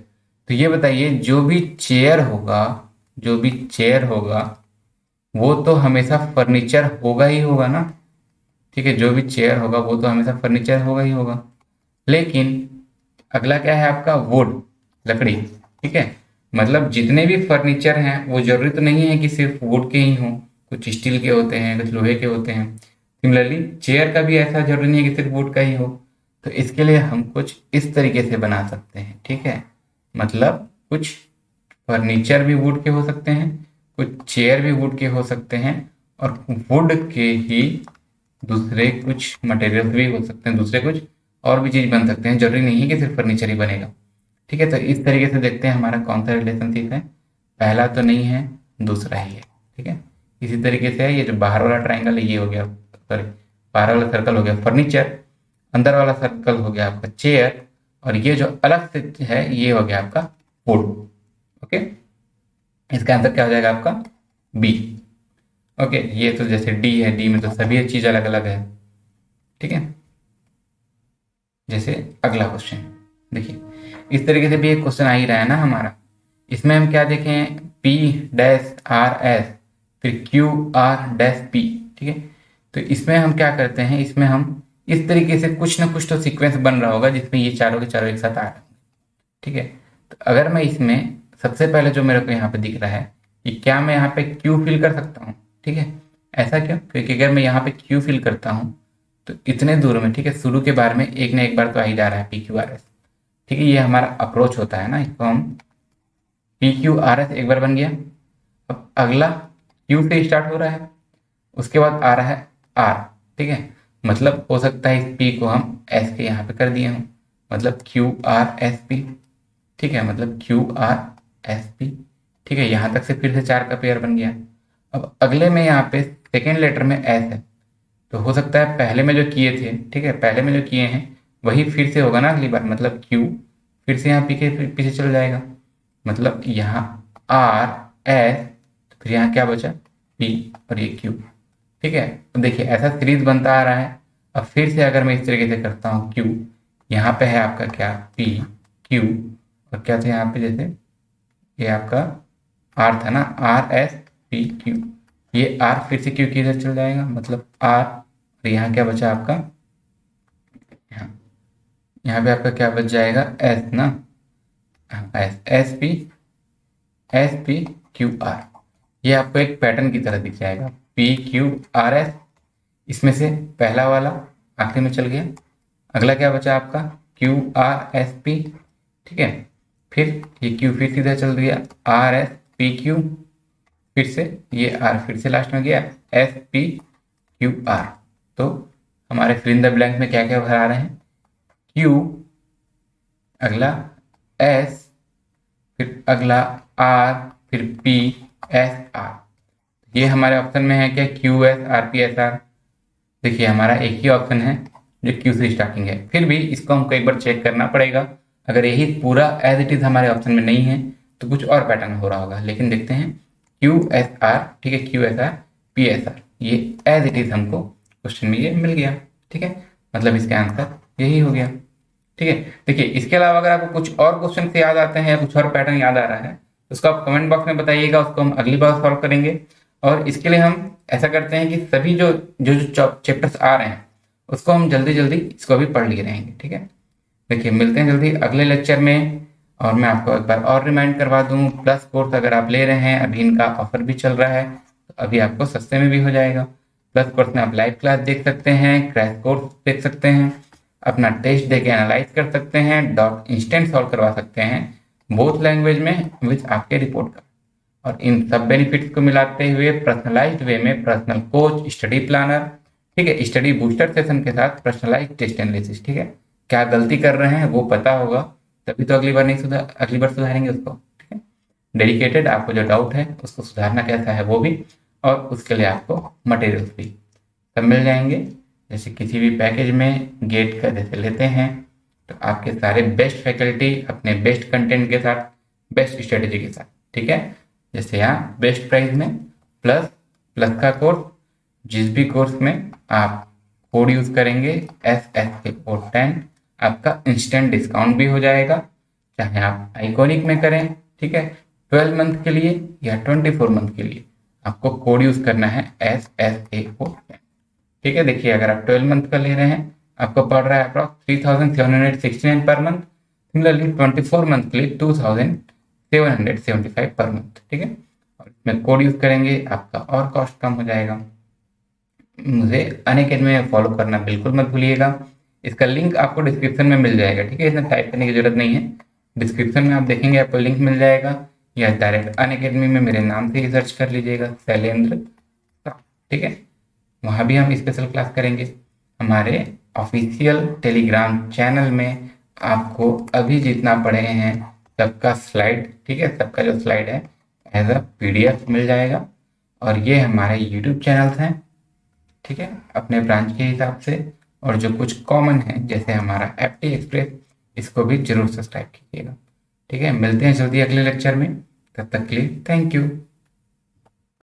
तो ये बताइए जो भी चेयर होगा, जो भी चेयर होगा वो तो हमेशा फर्नीचर होगा ही होगा ना, ठीक है। जो भी चेयर होगा वो तो हमेशा फर्नीचर होगा ही होगा। लेकिन अगला क्या है आपका, वुड, लकड़ी, ठीक है। मतलब जितने भी फर्नीचर हैं वो जरूरी तो नहीं है कि सिर्फ वुड के ही हों, कुछ स्टील के होते हैं, कुछ लोहे के होते हैं। सिमिलरली चेयर का भी ऐसा जरूरी नहीं है कि सिर्फ वुड का ही हो। तो इसके लिए हम कुछ इस तरीके से बना सकते हैं, ठीक है। मतलब कुछ फर्नीचर भी वुड के हो सकते हैं, कुछ चेयर भी वुड के हो सकते हैं, और वुड के ही दूसरे कुछ मटेरियल भी हो सकते हैं, दूसरे कुछ और भी चीज बन सकते हैं, जरूरी नहीं है कि सिर्फ फर्नीचर ही बनेगा, ठीक है। तो इस तरीके से देखते हैं हमारा कौन सा रिलेशनशिप है, पहला तो नहीं है, दूसरा ही है, ठीक है। इसी तरीके से ये जो बाहर वाला ट्राइंगल है ये हो गया, सॉरी बाहर वाला सर्कल हो गया फर्नीचर, अंदर वाला सर्कल हो गया आपका चेयर, और ये जो अलग से है ये हो गया आपका वुड। ओके, इसका आंसर क्या हो जाएगा आपका, बी। ओके, ये तो जैसे डी है, डी में तो सभी चीज अलग अलग है, ठीक है। जैसे अगला क्वेश्चन देखिए, इस तरीके से भी एक क्वेश्चन आ ही रहा है ना हमारा। इसमें हम क्या देखें, पी डैश आर एस फिर क्यू आर डैश पी, ठीक है। तो इसमें हम क्या करते हैं, इसमें हम इस तरीके से कुछ ना कुछ तो सीक्वेंस बन रहा होगा जिसमें ये चारों के चारों एक साथ आ रहे हैं, ठीक है। तो अगर मैं इसमें सबसे पहले जो मेरे को यहाँ पे दिख रहा है कि क्या मैं यहाँ पे क्यू फिल कर सकता हूँ, ठीक है। ऐसा क्यों, क्योंकि अगर मैं यहाँ पे क्यू फिल करता हूँ तो इतने दूर में, ठीक है, शुरू के बार में एक ना एक बार तो आ ही जा रहा है पी क्यू आर एस, ठीक है। ये हमारा अप्रोच होता है ना, इसको हम पी क्यू आर एस एक बार बन गया। अब अगला क्यू से स्टार्ट हो रहा है, उसके बाद आ रहा है आर, ठीक है। मतलब हो सकता है इस पी को हम एस के यहाँ पे कर दिए हों, मतलब क्यू आर एस पी, ठीक है, मतलब क्यू आर एस पी, ठीक है। यहाँ तक से फिर से चार का पेयर बन गया। अब अगले में यहाँ पे सेकेंड लेटर में एस है, तो हो सकता है पहले में जो किए थे, ठीक है, पहले में जो किए हैं वही फिर से होगा ना अगली बार, मतलब क्यू फिर से यहाँ पीछे चल जाएगा, मतलब यहाँ आर एस, फिर यहाँ क्या बचा, पी और ये क्यू, ठीक है। तो देखिए ऐसा सीरीज बनता आ रहा है। अब फिर से अगर मैं इस तरीके से करता हूँ, क्यू यहाँ पे है आपका क्या, पी क्यू, और क्या था यहाँ पे, जैसे ये आपका आर था ना, आर एस पी क्यू, ये आर फिर से क्यू की इधर चल जाएगा, मतलब आर, और यहाँ क्या बचा आपका, यहाँ यहाँ पे आपका क्या बच जाएगा, एस ना, S S P Q R. ये आपको एक पैटर्न की तरह दिख जाएगा, पी क्यू आर एस, इसमें से पहला वाला आखिरी में चल गया, अगला क्या बचा आपका, क्यू आर एस पी, ठीक है। फिर ये क्यू फिर सीधा चल गया, आर एस पी क्यू, फिर से ये आर फिर से लास्ट में गया, एस पी क्यू आर। तो हमारे फिल इन द ब्लैंक में क्या क्या भरा रहे हैं, क्यू, अगला एस, फिर अगला आर, फिर पी एस आर। ये हमारे ऑप्शन में है क्या, Q S R P S R. देखिए हमारा एक ही ऑप्शन है जो क्यू से स्टार्टिंग है, फिर भी इसको हमको एक बार चेक करना पड़ेगा। अगर यही पूरा एज इट इज हमारे ऑप्शन में नहीं है तो कुछ और पैटर्न हो रहा होगा, लेकिन देखते हैं क्यू एस आर, ठीक है, Q S R P S R, ये एज इट इज हमको क्वेश्चन में ये मिल गया। ठीक है, मतलब इसका आंसर यही हो गया। ठीक है, देखिए इसके अलावा अगर आपको कुछ और क्वेश्चन से याद आते हैं या कुछ और पैटर्न याद आ रहा है तो उसको आप कमेंट बॉक्स में बताइएगा, उसको हम अगली बार सॉल्व करेंगे। और इसके लिए हम ऐसा करते हैं कि सभी जो जो जो चैप्टर्स आ रहे हैं उसको हम जल्दी जल्दी इसको भी पढ़ लिए रहेंगे। ठीक है, देखिए मिलते हैं जल्दी अगले लेक्चर में। और मैं आपको एक बार और रिमाइंड करवा दूं, प्लस कोर्स अगर आप ले रहे हैं अभी इनका ऑफर भी चल रहा है, तो अभी आपको सस्ते में भी हो जाएगा। प्लस कोर्स में आप लाइव क्लास देख सकते हैं, क्रैश कोर्स देख सकते हैं, अपना टेस्ट देके एनालाइज कर सकते हैं, डॉट इंस्टेंट सॉल्व करवा सकते हैं बोथ लैंग्वेज में विथ आपके रिपोर्ट का। और इन सब बेनिफिट्स को मिलाते हुए पर्सनलाइज्ड वे में पर्सनल कोच, स्टडी प्लानर, ठीक है, स्टडी बूस्टर सेशन के साथ पर्सनलाइज्ड टेस्ट एनालिसिस। ठीक है, क्या गलती कर रहे हैं वो पता होगा, तभी तो अगली बार सुधारेंगे उसको। ठीक है, डेडिकेटेड आपको जो डाउट है उसको सुधारना कैसा है वो भी, और उसके लिए आपको मटेरियल्स भी सब मिल जाएंगे। जैसे किसी भी पैकेज में गेट का जैसे लेते हैं तो आपके सारे बेस्ट फैकल्टी अपने बेस्ट कंटेंट के साथ, बेस्ट स्ट्रेटेजी के साथ। ठीक है, जैसे यहाँ बेस्ट प्राइस में प्लस प्लस का कोर्स, जिस भी कोर्स में आप कोड यूज करेंगे SSK10, आपका इंस्टेंट डिस्काउंट भी हो जाएगा, चाहे आप आइकॉनिक में करें। ठीक है, 12 मंथ के लिए या 24 मंथ के लिए आपको कोड यूज करना है SSK10। ठीक है, देखिए अगर आप 12 मंथ का ले रहे हैं आपको पड़ रहा है approx 3769 per month. Similarly 24 month के लिए 2775 पर मंथ। ठीक है, और इसमें कोड यूज करेंगे आपका और कॉस्ट कम हो जाएगा। मुझे अनअकैडमी में फॉलो करना बिल्कुल मत भूलिएगा, इसका लिंक आपको डिस्क्रिप्शन में मिल जाएगा। ठीक है, इसमें टाइप करने की जरूरत नहीं है, डिस्क्रिप्शन में आप देखेंगे आपको लिंक मिल जाएगा, या डायरेक्ट अनअकैडमी में मेरे नाम से ही सर्च कर लीजिएगा, शैलेंद्र। ठीक है, वहाँ भी हम स्पेशल क्लास करेंगे। हमारे ऑफिशियल टेलीग्राम चैनल में आपको अभी जितना पढ़े हैं सबका स्लाइड, ठीक है, सबका जो स्लाइड है एज अ PDF मिल जाएगा। और ये हमारे यूट्यूब चैनल्स हैं, ठीक है, अपने ब्रांच के हिसाब से। और जो कुछ कॉमन है जैसे हमारा FT एक्सप्रेस, इसको भी जरूर सब्सक्राइब कीजिएगा। ठीक है, मिलते हैं जल्दी अगले लेक्चर में, तब तक के लिए थैंक यू।